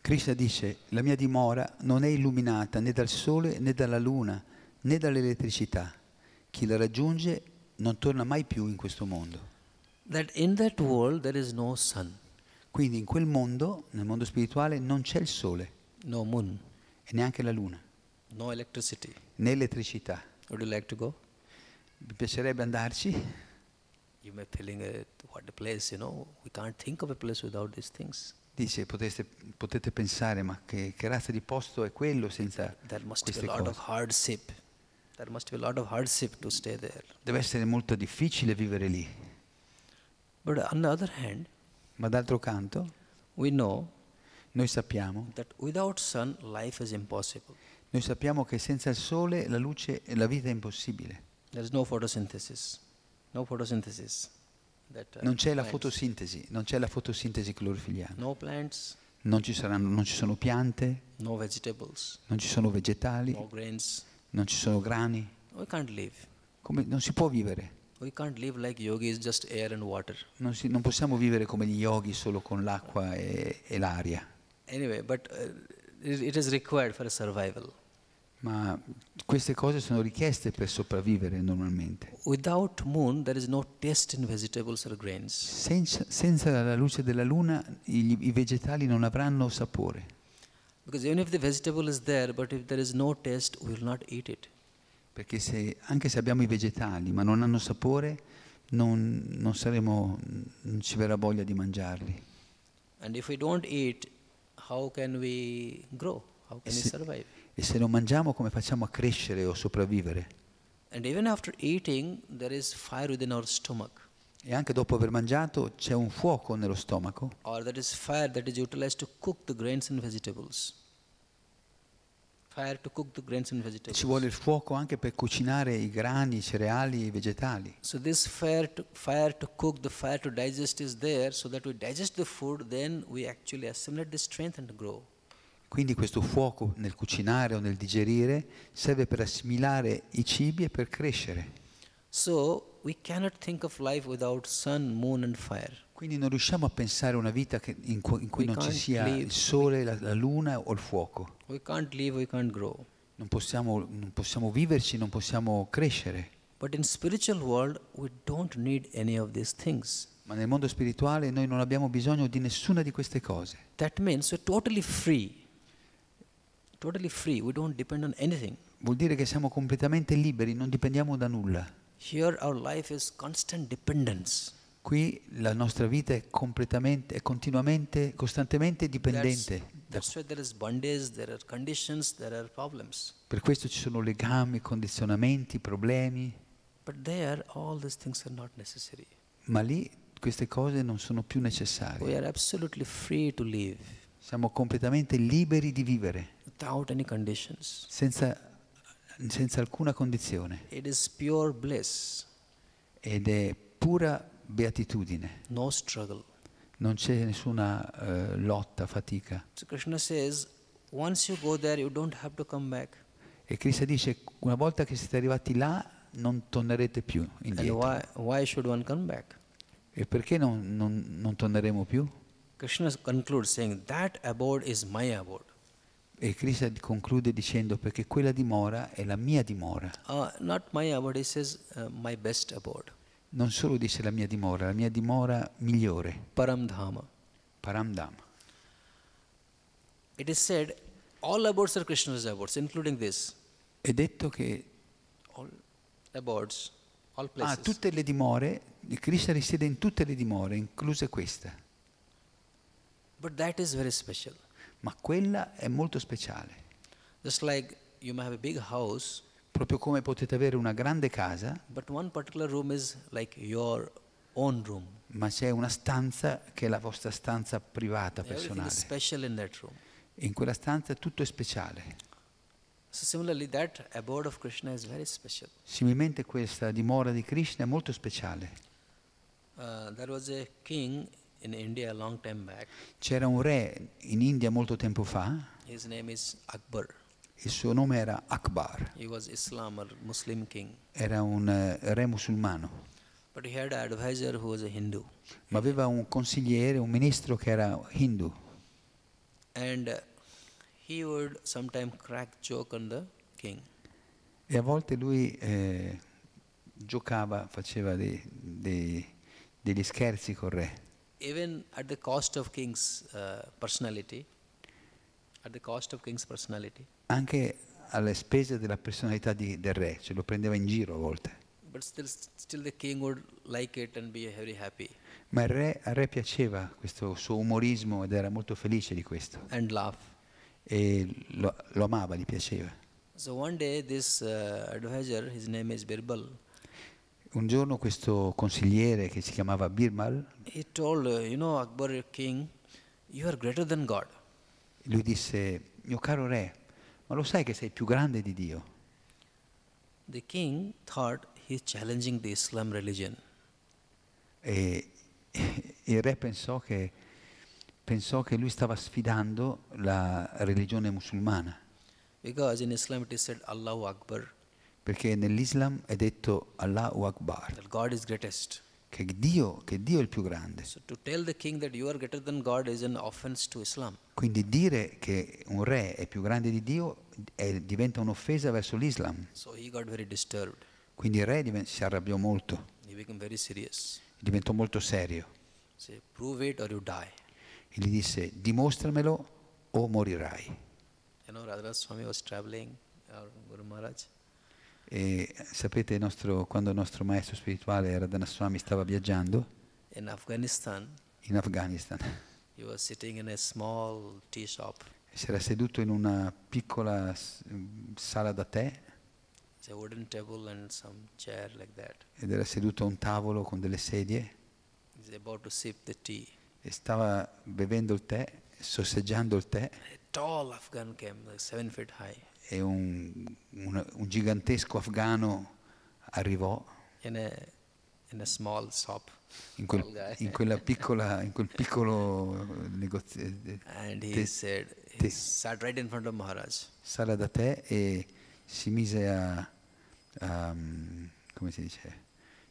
Krishna dice, la mia dimora non è illuminata né dal sole né dalla luna né dall'elettricità. Chi la raggiunge non torna mai più in questo mondo. That in that world there is no sun. Quindi in quel mondo, nel mondo spirituale, non c'è il sole. No moon. E neanche la luna. No electricity. Né elettricità. Would you like to go? Vi piacerebbe andarci? You may feeling what a place, we can't think of a place without these things. Dice, potete pensare, ma che razza di posto è quello senza There must be queste a lot of cose? hardship. There must be a lot of hardship to stay there. Deve essere molto difficile vivere lì. But on the other hand, Ma d'altro canto, we know noi sappiamo that without sun, life is impossible. che senza il sole la luce e la vita è impossibile. There is no photosynthesis. No photosynthesis. Non c'è la plants. fotosintesi clorofiliana. No plants, Non ci sono piante, no vegetables, non ci sono vegetali, no grains. non ci sono grani. We can't live. Non si può vivere. We can't live like yogis, just air and water. Non possiamo vivere come gli yogi solo con l'acqua e l'aria. Anyway, but it is required for a survival. Ma queste cose sono richieste per sopravvivere normalmente. Without moon, there is no taste in vegetables or grains. Senza la luce della luna i vegetali non avranno sapore. Because even if the vegetable is there, but if there is no taste, we will not eat it. Perché anche se abbiamo i vegetali ma non hanno sapore, non ci verrà voglia di mangiarli. And if we don't eat, how can we grow? How can we survive? E se non mangiamo, come facciamo a crescere o sopravvivere? And even after eating, there is fire within our stomach. E anche dopo aver mangiato c'è un fuoco nello stomaco. Or there is fire that is utilized to cook the grains and vegetables. Fire to cook the grains and vegetables. Ci vuole il fuoco anche per cucinare i grani, i cereali, i vegetali. So this fire to cook, the fire to digest is there, so that we digest the food, then we actually assimilate the strength and grow. Quindi questo fuoco nel cucinare o nel digerire serve per assimilare i cibi e per crescere. So we cannot think of life without sun, moon and fire. Quindi non riusciamo a pensare una vita in cui non ci sia il sole, la luna o il fuoco. We can't live, we can't grow. Non possiamo viverci, non possiamo crescere. But in spiritual world, we don't need any of these things. Ma nel mondo spirituale noi non abbiamo bisogno di nessuna di queste cose. That means we're totally free. Totally free, we don't depend on anything. Vuol dire che siamo completamente liberi, non dipendiamo da nulla. Here our life is constant dependence. Qui la nostra vita è continuamente, costantemente dipendente. That's why there is bondage, there are conditions, there are problems. Per questo ci sono legami, condizionamenti, problemi. But there, all these things are not necessary. Ma lì queste cose non sono più necessarie. We are absolutely free to live. Siamo completamente liberi di vivere. Without any conditions. Senza alcuna condizione. It is pure bliss. Ed è pura beatitudine. No struggle. Non c'è nessuna lotta, fatica. So Krishna says, once you go there, you don't have to come back. E Krishna dice, una volta che siete arrivati là, non tornerete più indietro. And why should one come back? E perché non torneremo più? Krishna concludes saying, that abode is my abode. E Krishna conclude dicendo, perché quella dimora è la mia dimora. Not my abode, he says, my best abode. Non solo dice la mia dimora migliore. Paramdhama. Paramdhama. It is said, all abodes are Krishna's abodes, including this. È detto che All abodes, all places. tutte le dimore, Krishna risiede in tutte le dimore, incluse questa. But that is very special. Ma quella è molto speciale. Just like you may have a big house, Proprio come potete avere una grande casa, but one particular room is like your own room. ma c'è una stanza che è la vostra stanza privata, Everything personale. is special in that room. In quella stanza tutto è speciale. So similarly, that abode of Krishna is very special. Similmente questa dimora di Krishna è molto speciale. There was a king in India a long time back. C'era un re in India molto tempo fa, His name is Akbar. il suo nome era Akbar, He was Islam or Muslim king. era un re musulmano, But he had an advisor who was a Hindu. ma aveva un consigliere, un ministro che era hindu. And he would sometimes crack joke on the king. E a volte lui giocava, faceva degli scherzi col re. Even at the cost of king's personality, Anche alle spese della personalità del re, ce lo prendeva in giro a volte. but still the king would like it and be very happy Ma al re piaceva questo suo umorismo ed era molto felice di questo. and laugh. E lo amava, gli piaceva. So one day this advisor, his name is Birbal, Un giorno questo consigliere che si chiamava Birmal, he told, Akbar king, you are greater than God. lui disse, mio caro re, ma lo sai che sei più grande di Dio? The king thought he's challenging the Islam religion. E il re pensò che lui stava sfidando la religione musulmana, Because in Islam it is said Allahu Akbar, perché nell'Islam è detto Allahu Akbar, that God is greatest. che Dio è il più grande. So to tell the king that you are greater than God is an offense to Islam. Quindi dire che un re è più grande di Dio diventa un'offesa verso l'Islam. So he got very disturbed. Quindi il re si arrabbiò molto, He became very serious. diventò molto serio Say, prove it or you die. e gli disse, dimostramelo o morirai. Radha Swami was traveling, our Guru Maharaj. E sapete, quando il nostro maestro spirituale Radha Swami stava viaggiando In Afghanistan, in Afghanistan, he was sitting in a small tea shop. si era seduto in una piccola sala da tè It's a wooden table and some chair like that. ed era seduto a un tavolo con delle sedie He's about to sip the tea. e stava bevendo il tè, sorseggiando il tè, A tall Afghan came, like 7 feet high. e un gigantesco afgano arrivò in a small shop. in quel piccolo negozio. And he said, he sat right in front of Maharaj. Sala da te, e si mise come si dice?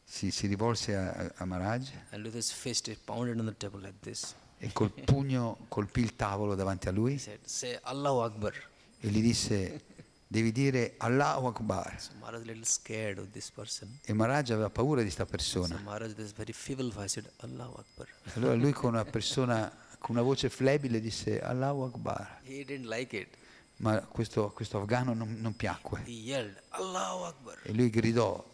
Si rivolse a Maharaj. And with his fist he pounded on the table like this. E col pugno colpì il tavolo davanti a lui. He said, say Allahu Akbar. E gli disse, devi dire Allahu Akbar. So Maharaj was a little scared of this person. E Maharaj aveva paura di sta So persona. Maharaj with this very feeble voice said, Allahu Akbar. Allora lui con una voce flebile disse Allahu Akbar. He didn't like it. Ma questo afgano non piacque. He yelled, Allahu Akbar. E lui gridò,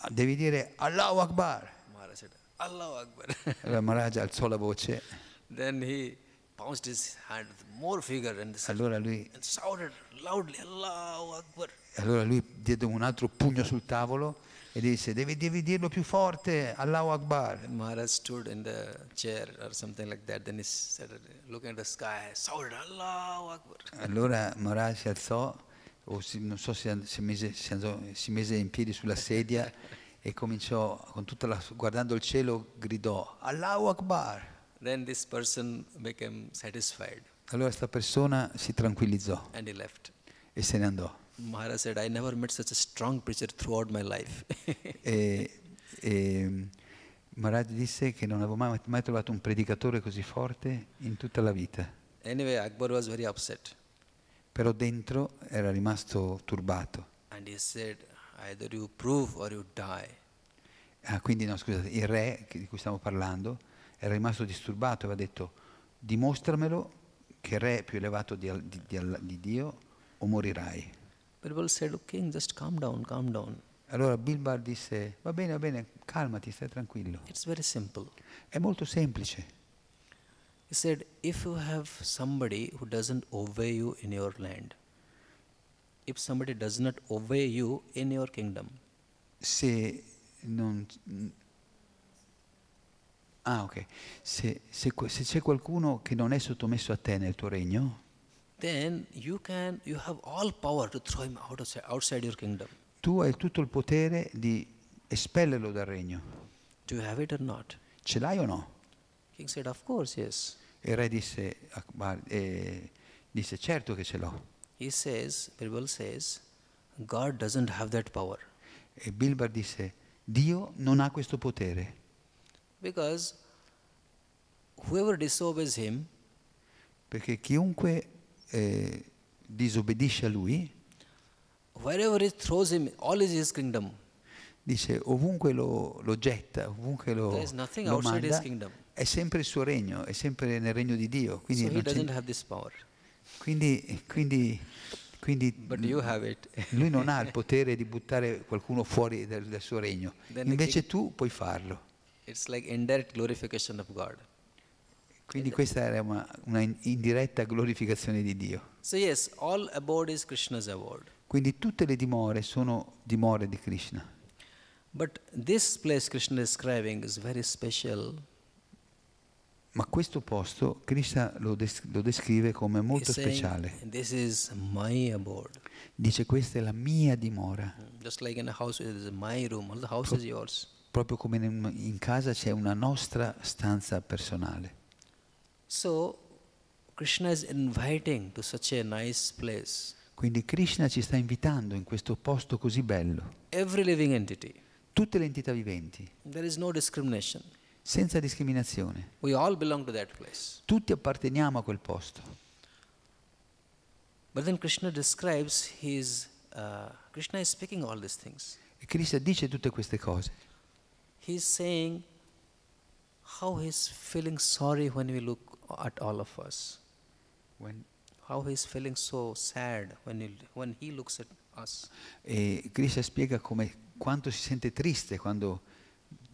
devi dire Allahu Akbar. Maharaj said, Allahu Akbar. Allora Maharaj alzò la voce. Then he pounced his hand with more vigor and Allora lui shouted loudly, Allahu Akbar. Allora lui diede un altro pugno sul tavolo e disse, devi dirlo più forte, Allahu Akbar. And Maharaj stood in the chair or something like that. Then he started looking at the sky, shouted, Allahu Akbar. Allora Maharaj si alzò, non so se si mise in piedi sulla sedia e cominciò, guardando il cielo, gridò, Allahu Akbar. Then this person became satisfied. Allora questa persona si tranquillizzò And he left. e se ne andò. Maharaj said, I never met such a strong preacher throughout my life. e Maharaj disse che non avevo mai trovato un predicatore così forte in tutta la vita. Anyway, Akbar was very upset. Però dentro era rimasto turbato. And he said, either you prove or you die. Quindi no, scusate, il re di cui stiamo parlando era rimasto disturbato e aveva detto, dimostramelo che il re è più elevato di Dio o morirai. People said, oh, King, just calm down, calm down. Allora Bilbar disse, va bene, calmati, stai tranquillo. It's very simple. È molto semplice. He said, if you have somebody who doesn't obey you in your land, if somebody does not obey you in your kingdom, Se c'è qualcuno che non è sottomesso a te nel tuo regno, then you have all power to throw him outside your kingdom. tu hai tutto il potere di espellerlo dal regno. Do you have it or not? Ce l'hai o no? King said, of course, yes. E il re disse, certo che ce l'ho. He says, Bible says, God doesn't have that power. E Bilbar disse, Dio non ha questo potere. Because whoever disobeys him, Perché chiunque disobbedisce a lui, wherever he throws him, all is his kingdom. dice, ovunque lo getta, ovunque There is nothing lo outside his manda, kingdom. è sempre il suo regno, è sempre nel regno di Dio. Quindi, So he doesn't have this power. quindi But you have it. lui non ha il potere di buttare qualcuno fuori del suo regno. Then Invece tu puoi farlo. It's like indirect glorification of God. Quindi questa era una indiretta glorificazione di Dio. So yes, all abode is Krishna's abode. Quindi tutte le dimore sono dimore di Krishna. But this place Krishna is describing is very special. Ma questo posto Krishna lo descrive come molto He's saying, speciale. this is my abode. Dice, questa è la mia dimora. Just like in a house, it is my room. All the house is yours. Proprio come in casa c'è una nostra stanza personale. So, Krishna is inviting to such a nice place. Quindi Krishna ci sta invitando in questo posto così bello. Every living entity. Tutte le entità viventi, There is no discrimination. senza discriminazione. We all belong to that place. Tutti apparteniamo a quel posto. But then Krishna describes Krishna is speaking all these things. E Krishna dice tutte queste cose. He's saying how he's feeling sorry when we look at all of us. How he's feeling so sad when he looks at us. E Krishna spiega quanto si sente triste quando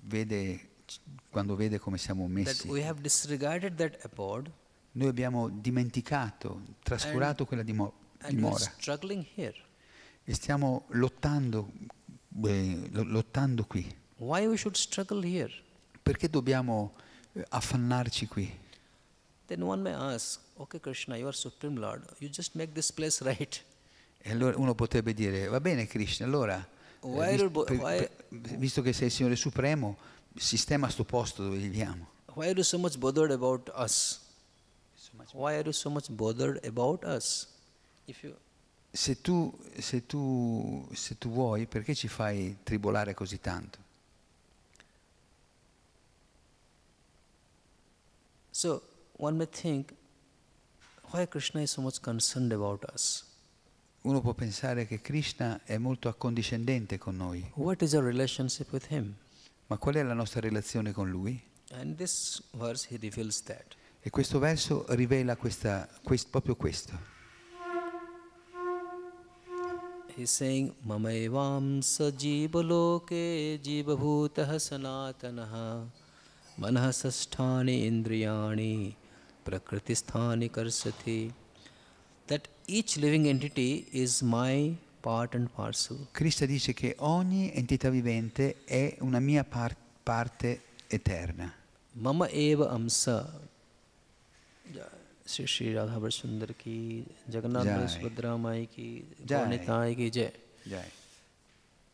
vede come siamo That messi. we have disregarded that abode. Noi abbiamo dimenticato, trascurato quella And we're dimora struggling here. e stiamo lottando qui. Why we should struggle here? Perché dobbiamo affannarci qui? Then one may ask, okay Krishna, you are Supreme Lord, you just make this place right. E allora uno potrebbe dire, va bene Krishna, allora, visto che sei il Signore Supremo, sistema sto posto dove viviamo. Why are you so much bothered about us? Why are you so much bothered about us? If you... Se tu vuoi, perché ci fai tribolare così tanto? So, one may think, why Krishna is so much concerned about us? Uno può pensare che Krishna è molto accondiscendente con noi. What is our relationship with him? Ma qual è la nostra relazione con lui? And this verse he reveals that. E questo verso rivela proprio questo. He's saying, Mamaevamsa jivaloke jivabhutah sanatanaha manah sasthani indriyani prakritisthani karsati. That each living entity is my part and parcel. Krishna dice che ogni entità vivente è una mia parte eterna. Mama eva amsa. Shri Radhavallabha ki, Jagannath Subhadra Mai ki, Gaunitai ki jai.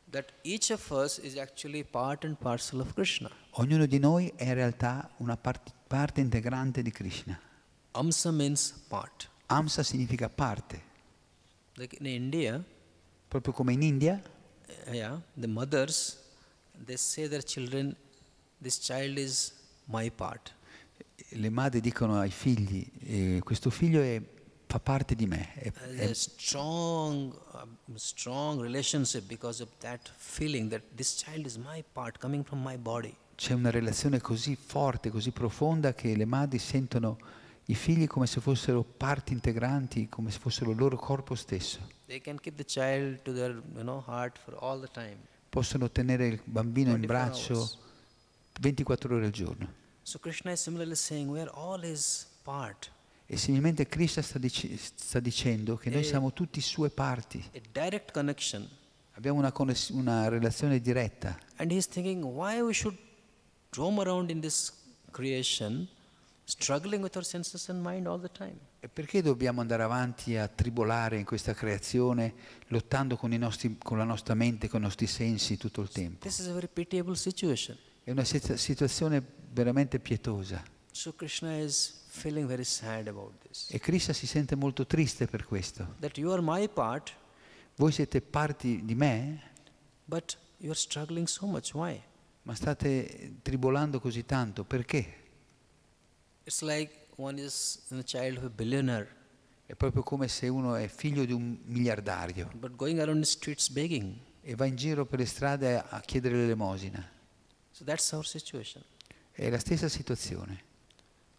That each of us is actually part and parcel of Krishna. Ognuno di noi è in realtà una parte integrante di Krishna. Amsa means part. Amsa significa parte. Like in India, proprio come in India, the mothers, they say their children, this child is my part. Le madri dicono ai figli, questo figlio fa parte di me. È strong relationship because of that feeling that this child is my part coming from my body. C'è una relazione così forte, così profonda che le madri sentono i figli come se fossero parti integranti, come se fossero il loro corpo stesso. They can keep the child to their, heart for all the time. Possono tenere il bambino in braccio 24 ore al giorno. So Krishna is similarly saying we are all his part. E similmente Krishna sta dicendo che noi siamo tutti sue parti. A direct connection. Abbiamo una relazione diretta. And he's thinking why we should roam around in this creation, struggling with our senses and mind all the time. E perché dobbiamo andare avanti a tribolare in questa creazione, lottando con la nostra mente, con i nostri sensi tutto il tempo? This is a very pitiable situation. È una situazione veramente pietosa. So Krishna is feeling very sad about this. E Krishna si sente molto triste per questo. That you are my part. Voi siete parti di me. But you are struggling so much. Why? Ma state tribolando così tanto, perché? It's like one is a child of a billionaire. È proprio come se uno è figlio di un miliardario. But going around the streets begging. E va in giro per le strade a chiedere l'elemosina. So that's our situation. È la stessa situazione.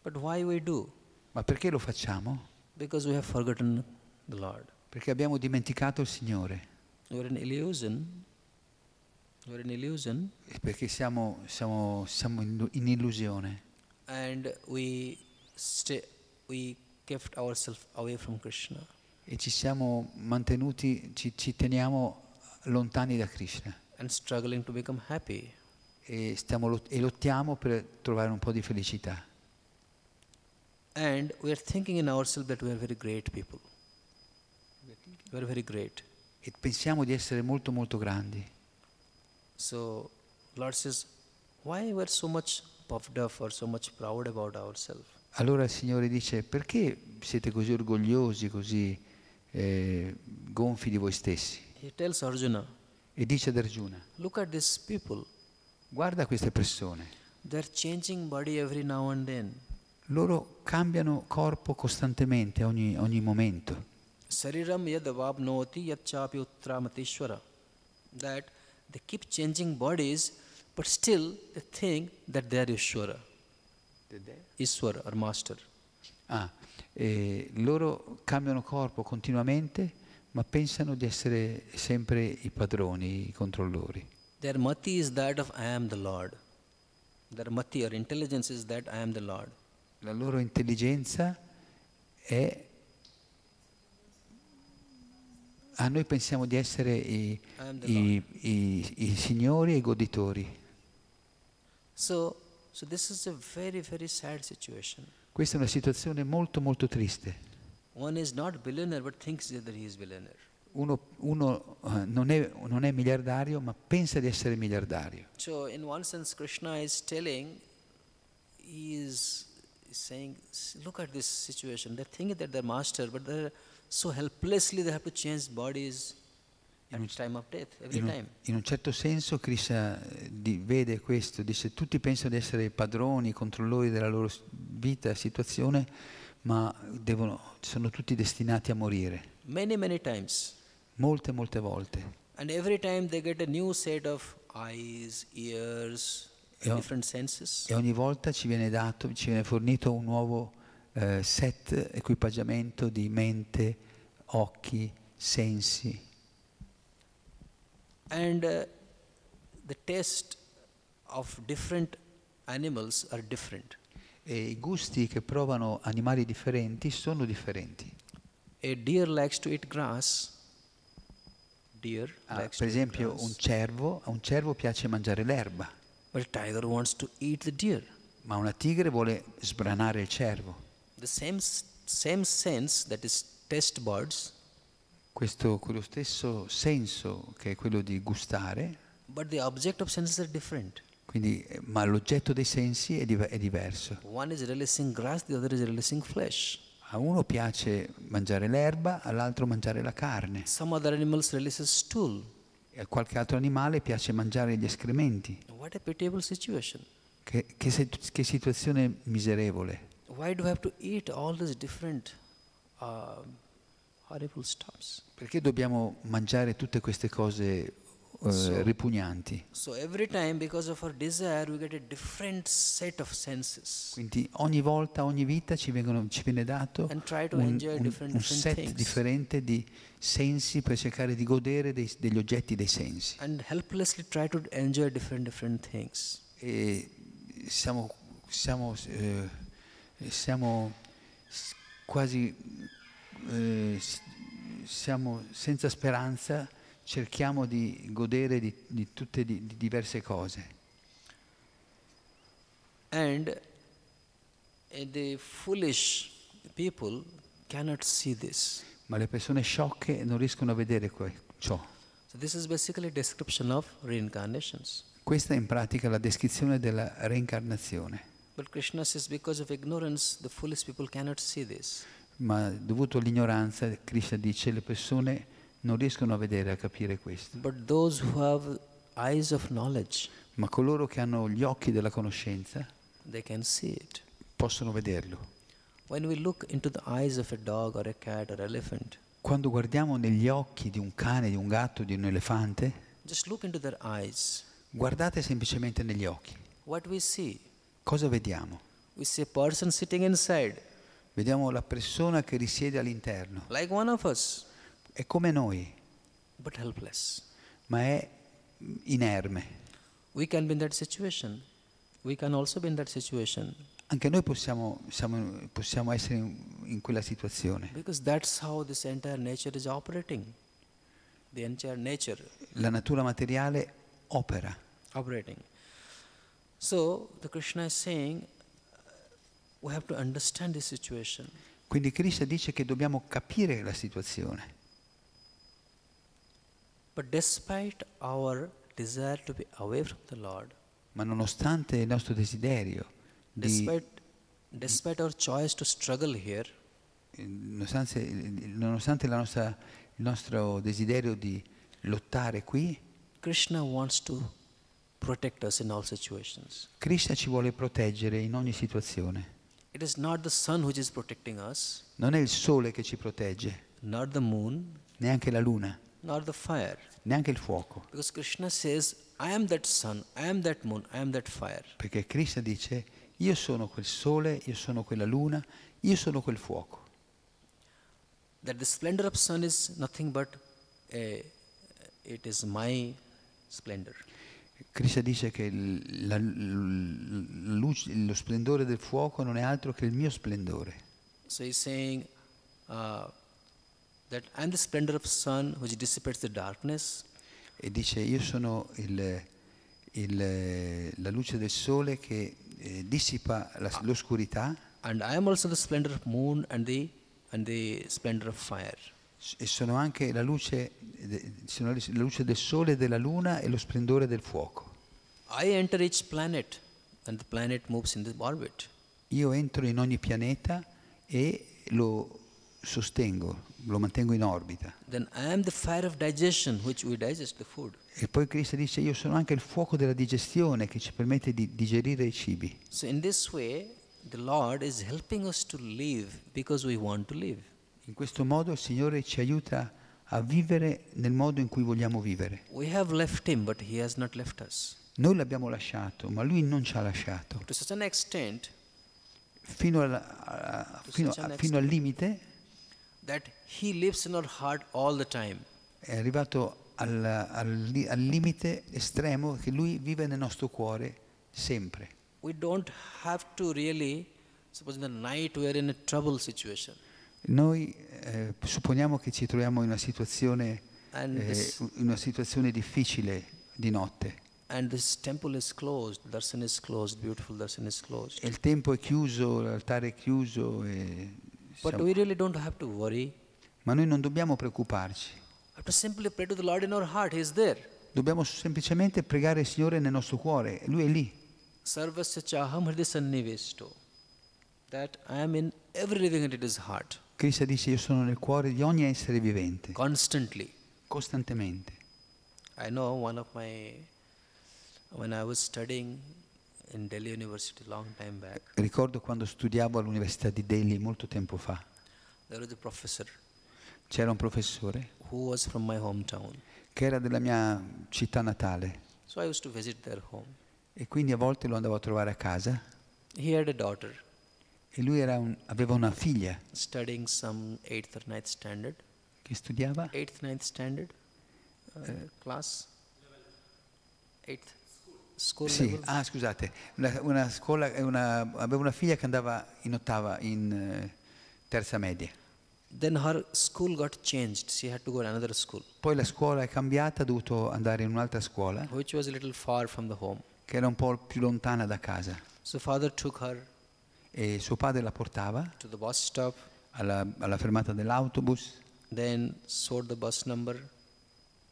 But why we do? Ma perché lo facciamo? Because we have forgotten the Lord. Perché abbiamo dimenticato il Signore. We're in illusion. We're in illusion. Perché siamo in illusione. And we kept ourselves away from Krishna. E ci siamo mantenuti, ci teniamo lontani da Krishna. And struggling to become happy. E lottiamo per trovare un po' di felicità. And we are thinking in ourselves that we are very great people. We are very great. E pensiamo di essere molto molto grandi. So Lord says, why we are so much puffed up or so much proud about ourselves? Allora il Signore dice, perché siete così orgogliosi, così gonfi di voi stessi? He tells Arjuna. E dice ad Arjuna, look at these people. Guarda queste persone. They're changing body every now and then. Loro cambiano corpo costantemente, ogni momento. Sariram yad avabnoti yad chapi uttaramatishvara. That they keep changing bodies, but still they think that they are Ishvara. Ishvara or master. Loro cambiano corpo continuamente, ma pensano di essere sempre i padroni, i controllori. Their mati is that of I am the Lord. Their mati or intelligence is that I am the Lord. La loro intelligenza è... noi pensiamo di essere i signori e i goditori. So this is a very, very sad situation. Questa è una situazione molto molto triste. One is not billionaire but thinks that he is billionaire. uno non è miliardario, ma pensa di essere miliardario. So in one sense Krishna is telling, he is saying, look at this situation. They're thinking that they're master, but they're so helplessly they have to change bodies at time of death, every time. In un certo senso Krishna vede questo, dice tutti pensano di essere padroni, controllori della loro vita, situazione, ma sono tutti destinati a morire. Many times. Molte volte. And every time they get a new set of eyes, ears, different senses. E ogni volta ci viene fornito un nuovo set, equipaggiamento di mente, occhi, sensi. And the taste of different animals are different. E i gusti che provano animali differenti sono differenti. A deer likes to eat grass. Per esempio a un cervo piace mangiare l'erba. But a tiger wants to eat the deer. Ma una tigre vuole sbranare il cervo. The same sense, that is taste buds. Quello stesso senso che è quello di gustare. But the object of senses are different. Quindi, ma l'oggetto dei sensi è diverso. One is releasing grass, the other is releasing flesh. A uno piace mangiare l'erba, all'altro mangiare la carne. Some other animals releases stool. E a qualche altro animale piace mangiare gli escrementi. What a pitiable situation. Che situazione miserevole. Why do we have to eat all these different horrible stuffs? Perché dobbiamo mangiare tutte queste cose ripugnanti? So every time, because of our desire, we get a different set of senses. Quindi ogni volta, ogni vita ci viene dato un set differente di sensi per cercare di godere degli oggetti dei sensi. And helplessly try to enjoy different things. E siamo quasi siamo senza speranza, cerchiamo di godere di tutte di diverse cose. And the foolish people cannot see this. Ma le persone sciocche non riescono a vedere ciò. So this is basically a description of reincarnations. Questa è in pratica la descrizione della reincarnazione. But Krishna says because of ignorance, the foolish people cannot see this. Ma dovuto all'ignoranza, Krishna dice, le persone non riescono a vedere, a capire questo. But those who have eyes of knowledge, ma coloro che hanno gli occhi della conoscenza, they can see it. Possono vederlo. When we look into the eyes of a dog or a cat or elephant, quando guardiamo negli occhi di un cane, di un gatto, di un elefante, just look into their eyes. Guardate semplicemente negli occhi. What we see? Cosa vediamo? We see a person sitting inside. Vediamo la persona che risiede all'interno. Like one of us. È come noi. But helpless. Ma è inerme. We can be in that situation. We can also be in that situation. Anche noi possiamo essere in quella situazione. Because that's how this entire nature is operating. The entire nature. La natura materiale opera. Operating. So, the Krishna is saying, we have to understand this situation. Quindi Krishna dice che dobbiamo capire la situazione. But despite our desire to be away from the Lord, ma nonostante il nostro desiderio, despite our choice to struggle here, nonostante il nostro desiderio di lottare qui, Krishna wants to protect us in all situations. Krishna ci vuole proteggere in ogni situazione. It is not the sun which is protecting us. Non è il sole che ci protegge. Not the moon. Neanche la luna. Not the fire. Neanche il fuoco. Because Krishna says, I am that sun, I am that moon, I am that fire. Perché Krishna dice, io sono quel sole, io sono quella luna, io sono quel fuoco. That the splendor of sun is nothing but it is my splendor. Krishna dice che lo splendore del fuoco non è altro che il mio splendore. So he's saying that I am the splendor of sun which dissipates the darkness. E dice io sono la luce del sole che dissipa l'oscurità. And I am also the splendor of moon and the splendor of fire. E sono anche la luce del sole e della luna e lo splendore del fuoco. I enter each planet and the planet moves in the orbit. Io entro in ogni pianeta e lo sostengo, lo mantengo in orbita. Then I am the fire of digestion, which we digest the food. E poi Krishna dice: io sono anche il fuoco della digestione che ci permette di digerire i cibi. So in this way, the Lord is helping us to live because we want to live. In questo modo il Signore ci aiuta a vivere nel modo in cui vogliamo vivere. We have left Him, but He has not left us. Noi l'abbiamo lasciato, ma Lui non ci ha lasciato. To such an extent Fino al limite that He lives in our heart all the time. è arrivato al limite estremo che Lui vive nel nostro cuore sempre. We don't have to really, suppose in the night we are in a trouble situation. Noi supponiamo che ci troviamo in una situazione difficile di notte. And this temple is closed, darshan is closed, beautiful darshan is closed. E il tempio è chiuso, l'altare è chiuso. But we really don't have to worry. Ma noi non dobbiamo preoccuparci. We have to simply pray to the Lord in our heart. He is there. Dobbiamo semplicemente pregare il Signore nel nostro cuore. Lui è lì. Sarvasya chaham hridaya sannivesto. That I am in every living entity's heart. Krishna dice: io sono nel cuore di ogni essere vivente. Constantly. Costantemente. I know when I was studying in Delhi University long time back. Ricordo quando studiavo all'Università di Delhi molto tempo fa. There was a professor. C'era un professore Who was from my hometown. che era della mia città natale. So I used to visit their home. E quindi a volte lo andavo a trovare a casa. He had a daughter. E lui aveva una figlia. Studying some 8th or 9th standard. Che studiava? 8th, 9th standard class. 8th. School Sì, level. Scusate, una scuola, aveva una figlia che andava in ottava, in terza media. Then her school got changed. She had to go to another school. Poi la scuola è cambiata, ha dovuto andare in un'altra scuola, Which was a little far from the home. che era un po' più lontana da casa. So father took her E suo padre la portava to the bus stop. alla fermata dell'autobus, Then showed the bus number.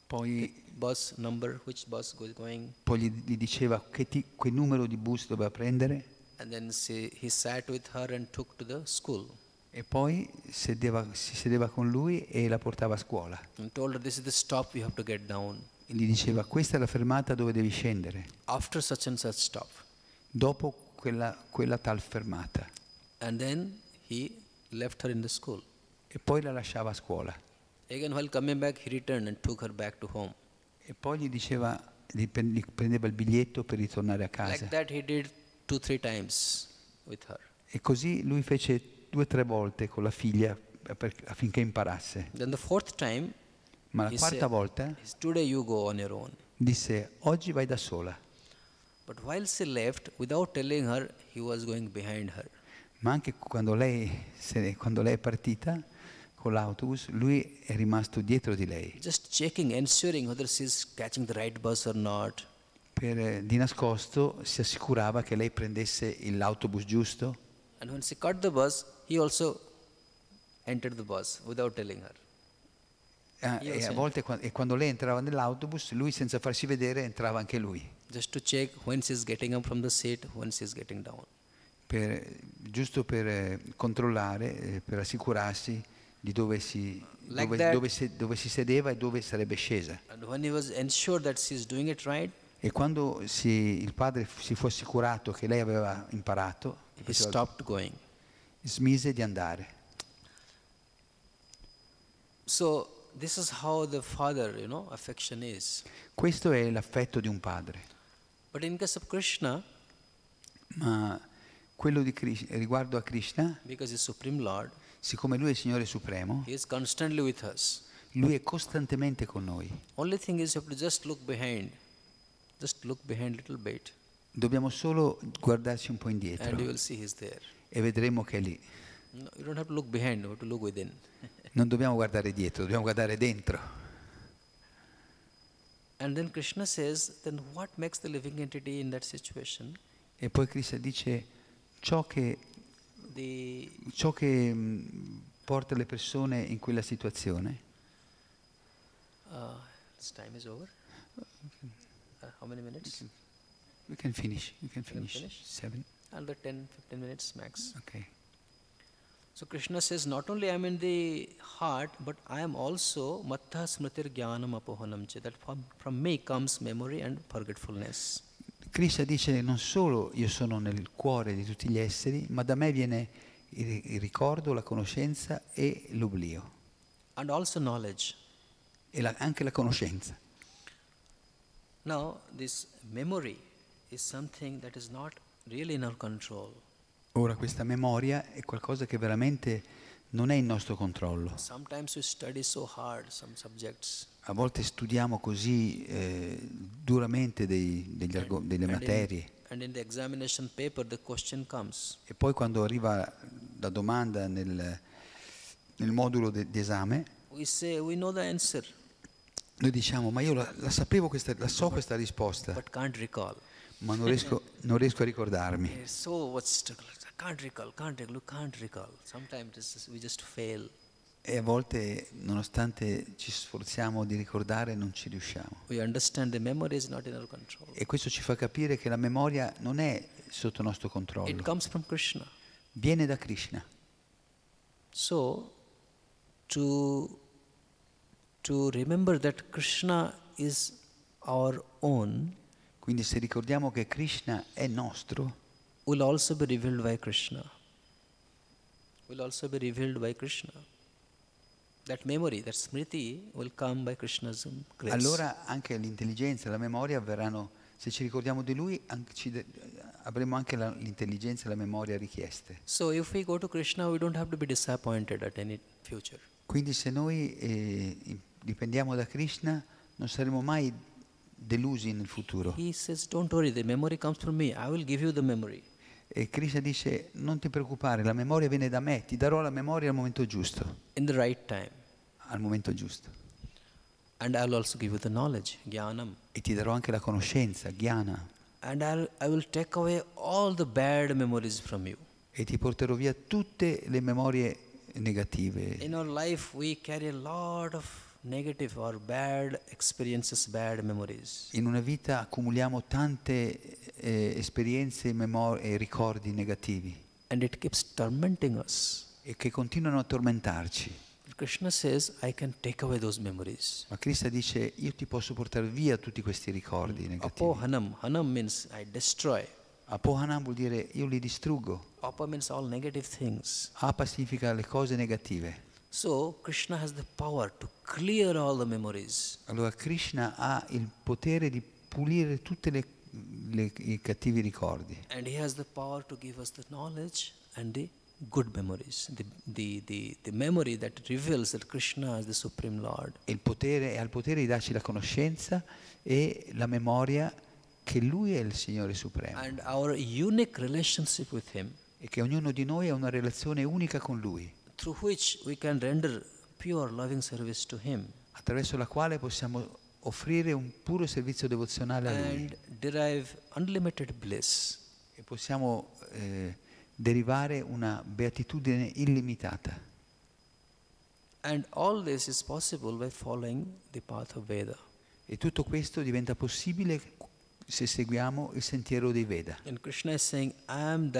poi Which bus was going. gli diceva che numero di bus doveva prendere, And then he sat with her and took to the school. e poi si sedeva con lui e la portava a scuola. And told her, this is the stop, you have to get down. E gli diceva: questa è la fermata dove devi scendere, After such and such stop. dopo quella tal fermata. And then he left her in the school. E poi la lasciava a scuola. Again, while coming back, he returned and took her back to home. E poi gli prendeva il biglietto per ritornare a casa. Like that he did 2-3 times with her. E così lui fece 2 o 3 volte con la figlia affinché imparasse. Then the 4th time, Ma la quarta volta today you go on your own. disse: oggi vai da sola. But while she left, without telling her, he was going behind her. Ma anche quando lei è partita con l'autobus, lui è rimasto dietro di lei. Just checking, ensuring whether she's catching the right bus or not. Di nascosto si assicurava che lei prendesse l'autobus giusto. And when she caught the bus, he also entered the bus without telling her. E a volte quando lei entrava nell'autobus, lui senza farsi vedere entrava anche lui. Just to check when she's getting up from the seat, when she's getting down. Giusto per controllare, per assicurarsi di dove si sedeva e dove sarebbe scesa. And when he was ensured that she's doing it right, E quando il padre si fu assicurato che lei aveva imparato, he stopped going. smise di andare. So this is how the father, affection is. Questo è l'affetto di un padre. But in case of Krishna, Ma quello di riguardo a Krishna, because he's Supreme Lord, siccome lui è il Signore Supremo, he is constantly with us. lui è costantemente con noi. Only thing is you have to just look behind little bit, Dobbiamo solo guardarci un po' and you indietro will see he's there. e vedremo che è lì. No, you don't have to look behind, you have to look within. Non dobbiamo guardare dietro, dobbiamo guardare dentro. And then Krishna says, then what makes the living entity in that situation? E poi Krishna dice ciò che porta le persone in quella situazione. This time is over. How many minutes? We can finish. You can finish. Finish? 7. Another 10, 15 minutes max. Okay. So Krishna says, not only I am in the heart, but I am also mattha smritir jnanam apohanam che, that from me comes memory and forgetfulness. Krishna dice non solo io sono nel cuore di tutti gli esseri, ma da me viene il ricordo, la conoscenza e l'oblio. And also knowledge. E anche la conoscenza. Now, this memory is something that is not really in our control. Ora questa memoria è qualcosa che veramente non è in nostro controllo. Sometimes we study so hard some subjects. A volte studiamo così duramente delle materie. And in the examination paper the question comes. E poi quando arriva la domanda nel modulo di esame, We say we know the answer, noi diciamo ma io la sapevo questa risposta, but can't recall. ma non riesco a ricordarmi. It's so much struggle. Can't recall. Sometimes we just fail. E a volte, nonostante ci sforziamo di ricordare, non ci riusciamo. We understand the memory is not in our control. E questo ci fa capire che la memoria non è sotto nostro It controllo. comes from Krishna. Viene da Krishna. So, to remember that Krishna is our own, Quindi se ricordiamo che Krishna è nostro, will also be revealed by Krishna. Will also be revealed by Krishna. That memory, that smriti will come by Krishna's grace. allora anche l'intelligenza e la memoria verranno, se ci ricordiamo di Lui, avremo anche l'intelligenza e la memoria richieste. So if we go to Krishna, we don't have to be disappointed at any future. Quindi se noi dipendiamo da Krishna, non saremo mai delusi nel futuro. He says, don't worry, the memory comes from me. I will give you the memory. E Krishna dice, non ti preoccupare, la memoria viene da me, ti darò la memoria al momento giusto. In the right time. Al momento giusto. And I will also give you the knowledge, jnanam. E ti darò anche la conoscenza, jnana. And I will take away all the bad memories from you. E ti porterò via tutte le memorie negative. In our life we carry a lot of negative or bad experiences, bad memories. In una vita accumuliamo tante esperienze e ricordi negativi. And it keeps tormenting us. E che continuano a tormentarci. Krishna says, I can take away those memories. Ma Krishna dice, io ti posso portare via tutti questi ricordi negativi. Apohanam. Hanam means I destroy. Apohanam vuol dire io li distruggo. Apa means all negative things. Apa significa le cose negative. So Krishna has the power to clear all the memories. Allora Krishna ha il potere di pulire tutti i cattivi ricordi. And he has the power to give us the knowledge and the good memories. The memory that reveals that Krishna is the Supreme Lord. Ha il potere di darci la conoscenza e la memoria che Lui è il Signore Supremo. And our unique relationship with Him. E che ognuno di noi ha una relazione unica con Lui. Through which we can render pure loving service to Him. Attraverso la quale possiamo offrire un puro servizio devozionale a Lui. And derive unlimited bliss. E possiamo derivare una beatitudine illimitata. And all this is possible by following the path of Veda. E tutto questo diventa possibile se seguiamo il sentiero dei Veda. And Krishna is saying, I am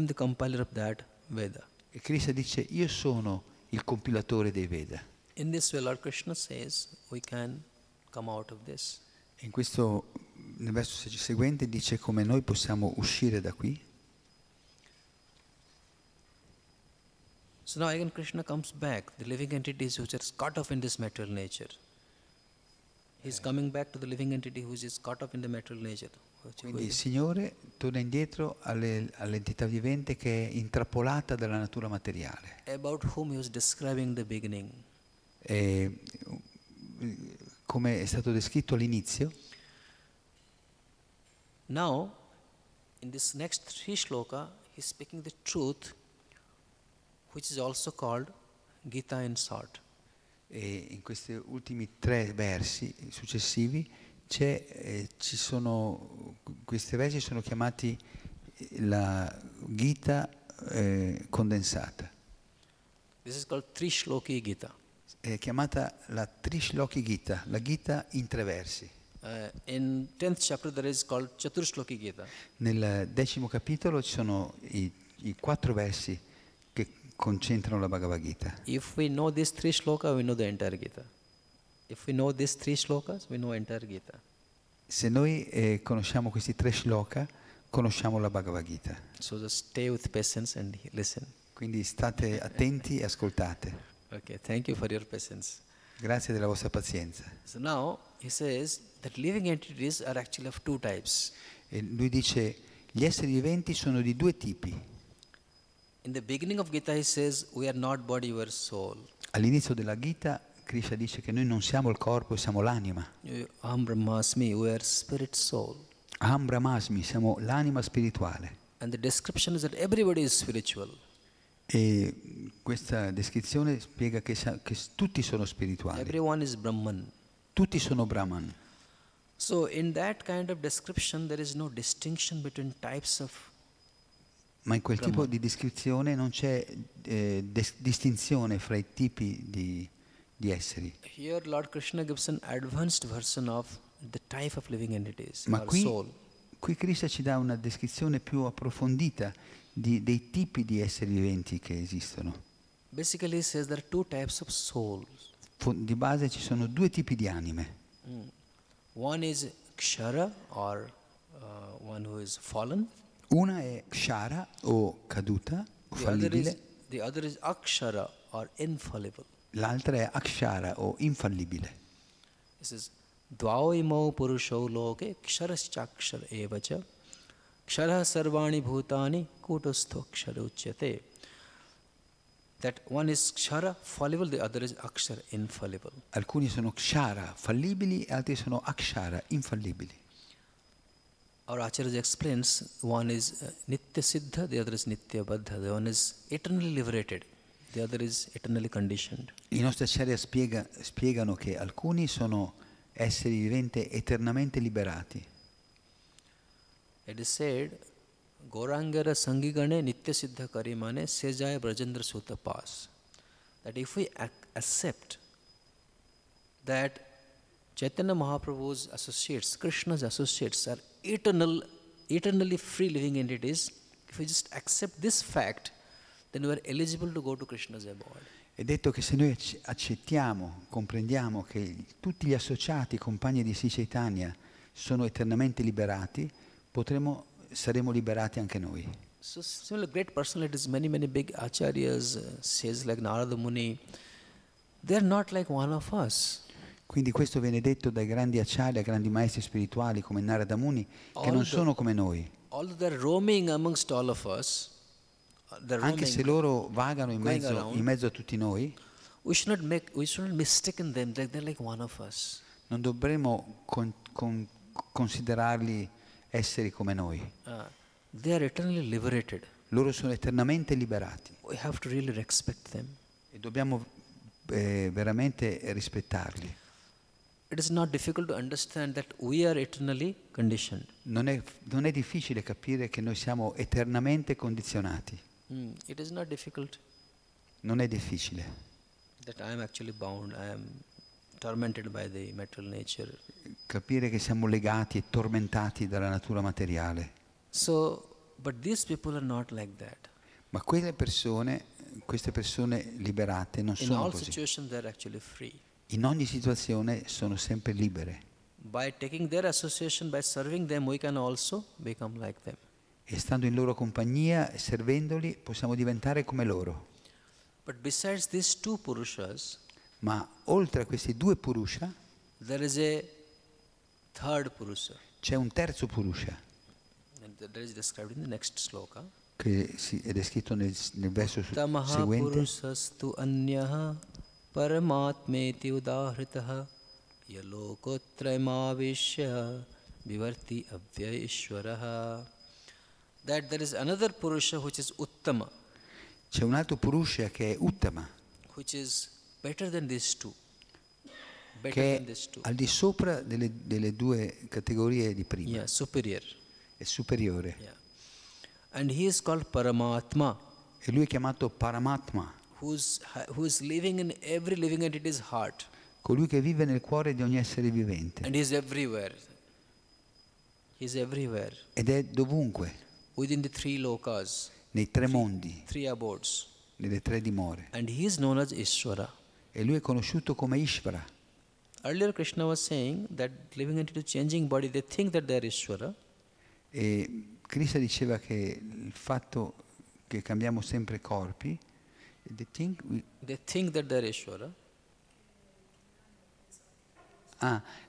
the compiler of that Veda. E Krishna dice, io sono il compilatore dei Veda. In this way, Lord Krishna says, we can come out of this. E nel verso seguente dice come noi possiamo uscire da qui. So now again Krishna comes back, the living entities which are caught up in this material nature. He is coming back to the living entity which is caught up in the material nature. Quindi il Signore torna indietro all'entità vivente che è intrappolata dalla natura materiale. About whom he was describing the beginning. E, come è stato descritto all'inizio. Now, in this next 3 shloka, he is speaking the truth, which is also called Gita in short. E in questi ultimi 3 versi successivi questi versi sono chiamati la Gita condensata. This is called Trishloki Gita. È chiamata la Trishloki Gita, la Gita in 3 versi. In 10th chapter there is called Chaturshloki Gita. Nel 10° capitolo ci sono i 4 versi che concentrano la Bhagavad Gita. If we know these 3 shlokas, we know the entire Gita. If we know these 3 shlokas, we know entire Gita. Se noi conosciamo questi 3 shloka, conosciamo la Bhagavad Gita. So just stay with patience and listen. Quindi state attenti e ascoltate. Okay, thank you for your patience. Grazie della vostra pazienza. So now he says that living entities are actually of 2 types. E lui dice, gli esseri viventi sono di 2 tipi. In the beginning of Gita he says, we are not body, we are soul. All'inizio della Gita, Krishna dice che noi non siamo il corpo, siamo l'anima. Aham Brahmasmi, we are spirit soul. Aham Brahmasmi, siamo l'anima spirituale. And the description is that everybody is spiritual. E questa descrizione spiega che tutti sono spirituali. Everyone is Brahman. Tutti sono Brahman. So in that kind of description there is no distinction between types of Ma in quel tipo di descrizione non c'è distinzione fra i tipi di esseri. Here Lord Krishna gives an advanced version of the type of living entities, Ma or soul. Qui Krishna ci dà una descrizione più approfondita dei tipi di esseri viventi che esistono. Basically he says there are 2 types of souls. Di base ci sono 2 tipi di anime. One is Kshara, or one who is fallen. Una è Kshara o caduta, fallibile. The other is Akshara, or infallible. L'altra è Akshara o infallibile. He says, Dvao imau purusho loke ksharascha evacha kshara sarvani bhutani kutastho kshara uchyate. That one is Kshara, fallible, the other is Akshara, infallible. Alcuni sono Kshara, fallibili, altri sono Akshara, infallibili. Our Acharya explains, one is Nitya Siddha, the other is Nitya Baddha. The one is eternally liberated, the other is eternally conditioned. I nostri acharya spiegano che alcuni sono esseri viventi eternamente liberati. It is said, Gorangara Sangigane Nitya Siddha Karimane Sejaya Brajendra Sutta Pas. That if we accept that Chaitanya Mahaprabhu's associates, Krishna's associates are eternally free living entities, if we just accept this fact, then we are eligible to go to Krishna's abode. È detto che se noi accettiamo, comprendiamo che tutti gli associati, compagni di Sri Chaitanya, sono eternamente liberati, saremo liberati anche noi. So similar great personalities, many big acharyas, says like Narada Muni, they are not like one of us. Quindi questo viene detto dai grandi acharya, grandi maestri spirituali come Narada Muni, che non sono come noi. Although they are roaming amongst all of us, anche se loro vagano in mezzo a tutti noi, we should not mistake them, they're like one of us. Non dovremmo considerarli esseri come noi. They are eternally liberated. Loro sono eternamente liberati. We have to really respect them. E dobbiamo veramente rispettarli. It is not difficult to understand that we are eternally conditioned. Non è difficile capire che noi siamo eternamente condizionati. It is not difficult. Non è difficile. That I am actually bound, I am tormented by the material nature. Capire che siamo legati e tormentati dalla natura materiale. But these people are not like that. Ma queste persone liberate non sono così. In all situations they are actually free. In ogni situazione sono sempre libere. By taking their association, by serving them, we can also become like them. E stando in loro compagnia e servendoli possiamo diventare come loro. But besides these 2 Purushas, ma oltre a questi 2 Purusha, there is a third Purusha. C'è un terzo Purusha. And that is described in the next sloka. Che è descritto nel verso seguente. Purusastu anyaha paramatmeti udahritah yalokotrayamavishya vivarti avyayishwaraha. That there is another Purusha which is Uttama. C'è un altro Purusha che è Uttama. Which is better than these 2. Che è al di sopra delle 2 categorie di prima. Yeah, superior. È superiore. Yeah. And he is called Paramatma. E lui è chiamato Paramatma. who is living in every living entity's heart. Colui che vive nel cuore di ogni essere vivente. And he is everywhere. He is everywhere. Ed è dovunque. Within the three lokas. Nei tre mondi. Three abodes. Nelle tre dimore. And he is known as Ishvara. E lui è conosciuto come Ishvara. Earlier Krishna was saying that living entity changing body, they think that they are Ishvara. E Krishna diceva che il fatto che cambiamo sempre corpi, they think that they are Ishvara.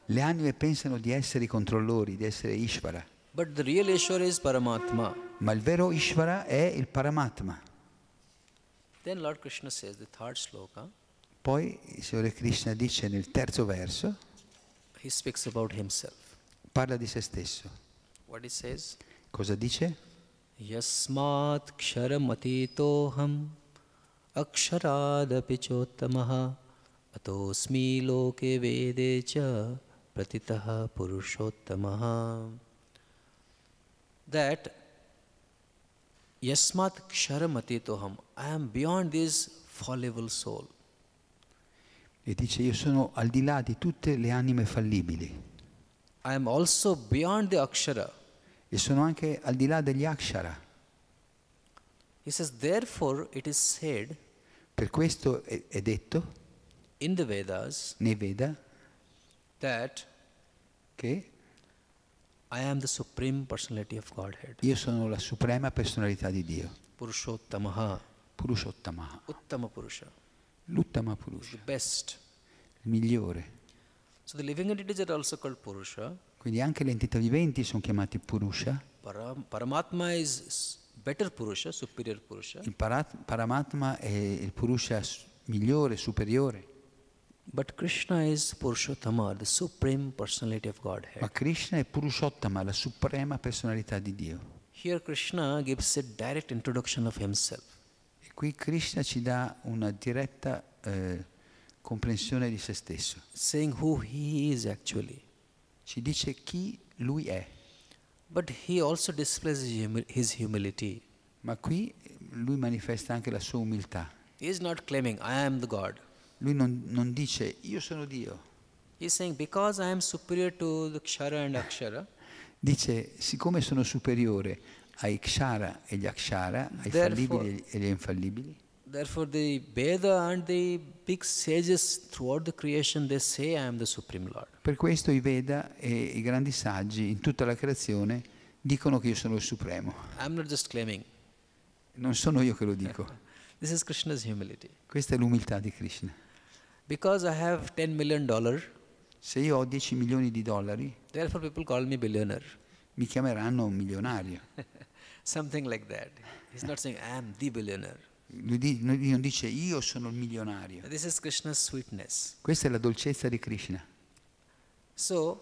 Le anime pensano di essere i controllori, di essere Ishvara. But the real Ishvara is Paramatma. Ma il vero Ishvara è il Paramatma. Then Lord Krishna says, the third sloka. Poi il Signore Krishna dice nel terzo verso, he speaks about himself. Parla di se stesso. What he says? Cosa dice? Yasmat ksharam atitoham aksharaadapi chottamaha atosmi loke vede cha pratitaha purushottamaha. That yasmat ksharam atitoham, I am beyond this fallible soul. E dice, io sono al di là di tutte le anime fallibili. I am also beyond the akshara. E sono anche al di là degli akshara. He says, therefore it is said, per questo è detto in the Vedas, nei Veda, that che I am the supreme personality of Godhead. Io sono la suprema personalità di Dio. Purushottama. Purushottama. Uttama Purusha. L'Uttama Purusha. The best. Il migliore. So the living entities are also called Purusha. Quindi anche le entità viventi sono chiamate Purusha. Paramatma is better Purusha, superior Purusha. Il Paramatma è il Purusha migliore, superiore. But Krishna is Purushottama, the supreme personality of Godhead. Ma Krishna è Purushottama, la suprema personalità di Dio. Here Krishna gives a direct introduction of himself. E qui Krishna ci dà una diretta comprensione di se stesso. Saying who he is actually. Ci dice chi lui è. But he also displays his humility. Ma qui lui manifesta anche la sua umiltà. He is not claiming, I am the God. Lui non dice, io sono Dio. He is saying, because I am superior to the Kshara and Akshara. Dice, siccome sono superiore ai Kshara e gli Akshara, ai fallibili e agli infallibili. Therefore the Veda and the big sages throughout the creation, they say, I am the Supreme Lord. Per questo i Veda e i grandi saggi in tutta la creazione dicono che io sono il Supremo. I am not just claiming. Non sono io che lo dico. This is Krishna's humility. Questa è l'umiltà di Krishna. Because I have $10 million, se io ho 10 milioni di dollari, therefore people call me billionaire. Mi chiameranno un milionario. Something like that. He's not saying, I am the billionaire. Lui non dice, io sono il milionario. This is Krishna's sweetness. Questa è la dolcezza di Krishna. So,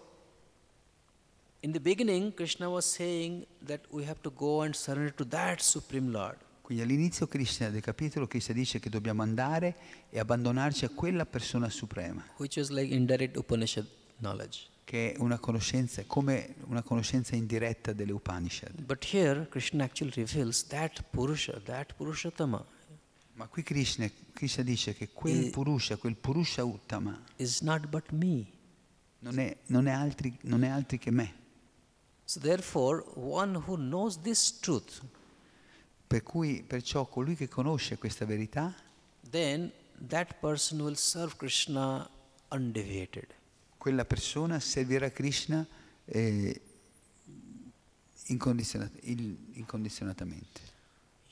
in the beginning, Krishna was saying that we have to go and surrender to that Supreme Lord. Quindi all'inizio del capitolo Krishna dice che dobbiamo andare e abbandonarci a quella persona suprema. Which was like indirect Upanishad knowledge. Che è una conoscenza, come una conoscenza indiretta delle Upanishad. But here Krishna actually reveals that Purusha, that Purushottama. Ma qui Krishna dice che quel Purusha Uttama is not but me. Non è altri che me. So therefore, one who knows this truth, perciò colui che conosce questa verità, then that person will serve Krishna undeviated. Quella persona servirà Krishna incondizionatamente.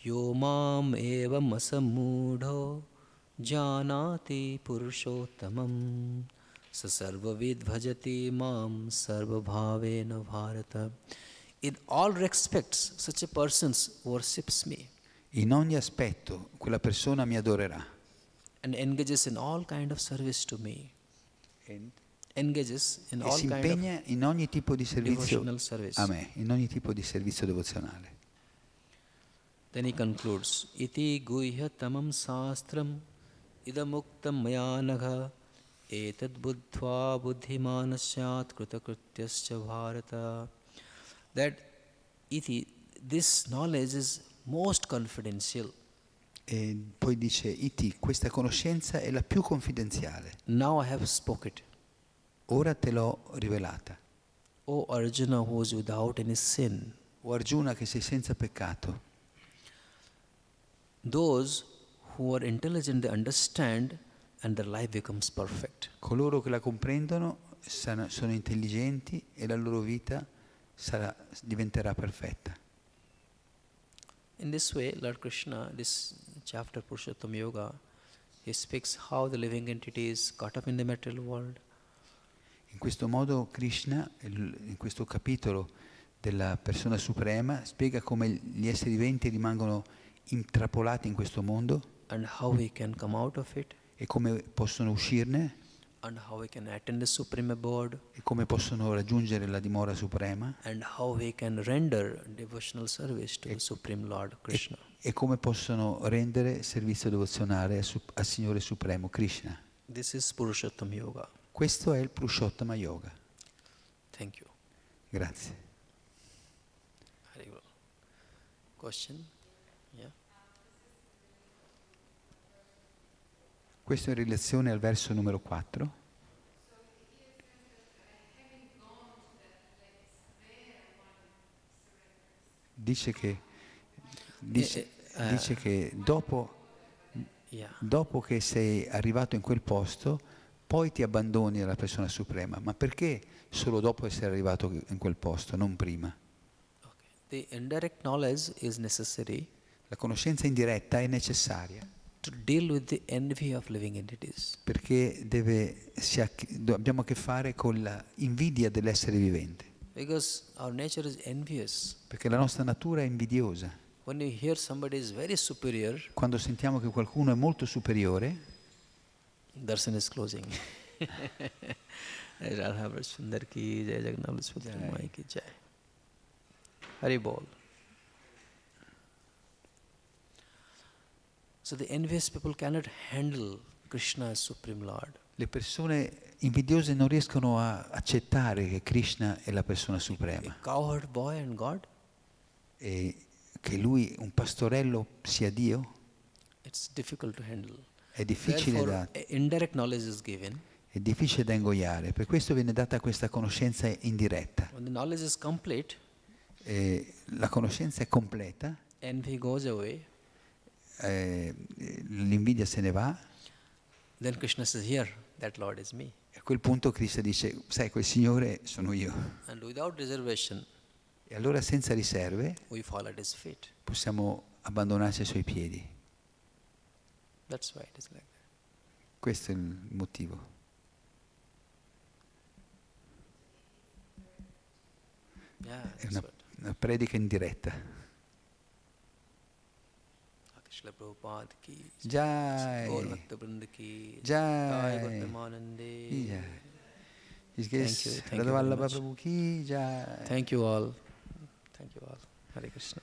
Yo mam evam asamudho janati purushottamam sasarvavid bhajati mam sarvabhavena bharata. In all respects, such a person worships me. In ogni aspetto, quella persona mi adorerà. And engages in all kind of service to me. Engages in all si kind impegna of in ogni tipo di servizio service a me, in ogni tipo di servizio devozionale. Then he concludes, iti guhya tamam sastram idamuktam mayanagha etad buddhva buddhimanasyat kritakrityascha bharata. That iti, this knowledge is most confidential. E poi dice, Iti, questa conoscenza è la più confidenziale. Now I have spoken it. Ora te l'ho rivelata. O Arjuna, who is without any sin. O Arjuna, che sei senza peccato. Those who are intelligent, they understand and their life becomes perfect. Coloro che la comprendono sono intelligenti e la loro vita diventerà perfetta. In this way, Lord Krishna, this chapter Purushottama Yoga, he speaks how the living entity is caught up in the material world. In questo modo Krishna, in questo capitolo della persona suprema, spiega come gli esseri viventi rimangono intrappolati in questo mondo And how we can come out of it. E come possono uscirne. And how we can attend the Supreme Abode. E come possono raggiungere la dimora suprema. And how we can render devotional service to the Supreme Lord Krishna. E come possono rendere servizio devozionale al Signore Supremo Krishna. This is Purushottama Yoga. Questo è il Purushottama Yoga. Thank you. Grazie. Very well. Question? Yeah. Questo è in relazione al verso numero 4. Dice che dopo che sei arrivato in quel posto, poi ti abbandoni alla persona suprema. Ma perché solo dopo essere arrivato in quel posto, non prima? Okay. The indirect knowledge is necessary. La conoscenza indiretta è necessaria. To deal with the envy of living entities. Perché abbiamo a che fare con l'invidia dell'essere vivente. Because our nature is envious. Perché la nostra natura è invidiosa. When you hear somebody is very superior, quando sentiamo che qualcuno è molto superiore, darshan is closing. RADHA ki jai, Jagannath Suprema ki jai. Hari Bol. So the envious people cannot handle Krishna as Supreme Lord. Le persone invidiose non riescono a accettare che Krishna è la persona suprema. A cowherd boy and God? E che lui, un pastorello, sia Dio? It's difficult to handle. È difficile indirect knowledge is given. È difficile da ingoiare, per questo viene data questa conoscenza indiretta. When the knowledge is complete, la conoscenza è completa, envy goes away, l'invidia se ne va. Then Krishna says, here, that Lord is me. E a quel punto Krishna dice, sai, quel Signore sono io. And without reservation, e allora senza riserve we fall at his feet. Possiamo abbandonarci ai suoi piedi. That's why it is like that. Questo è il motivo. Yeah, è una predica in diretta. Jai. Jai. ISKCON Radhavallabha Prabhu ki jai. Thank you all. Thank you all. Hare Krishna.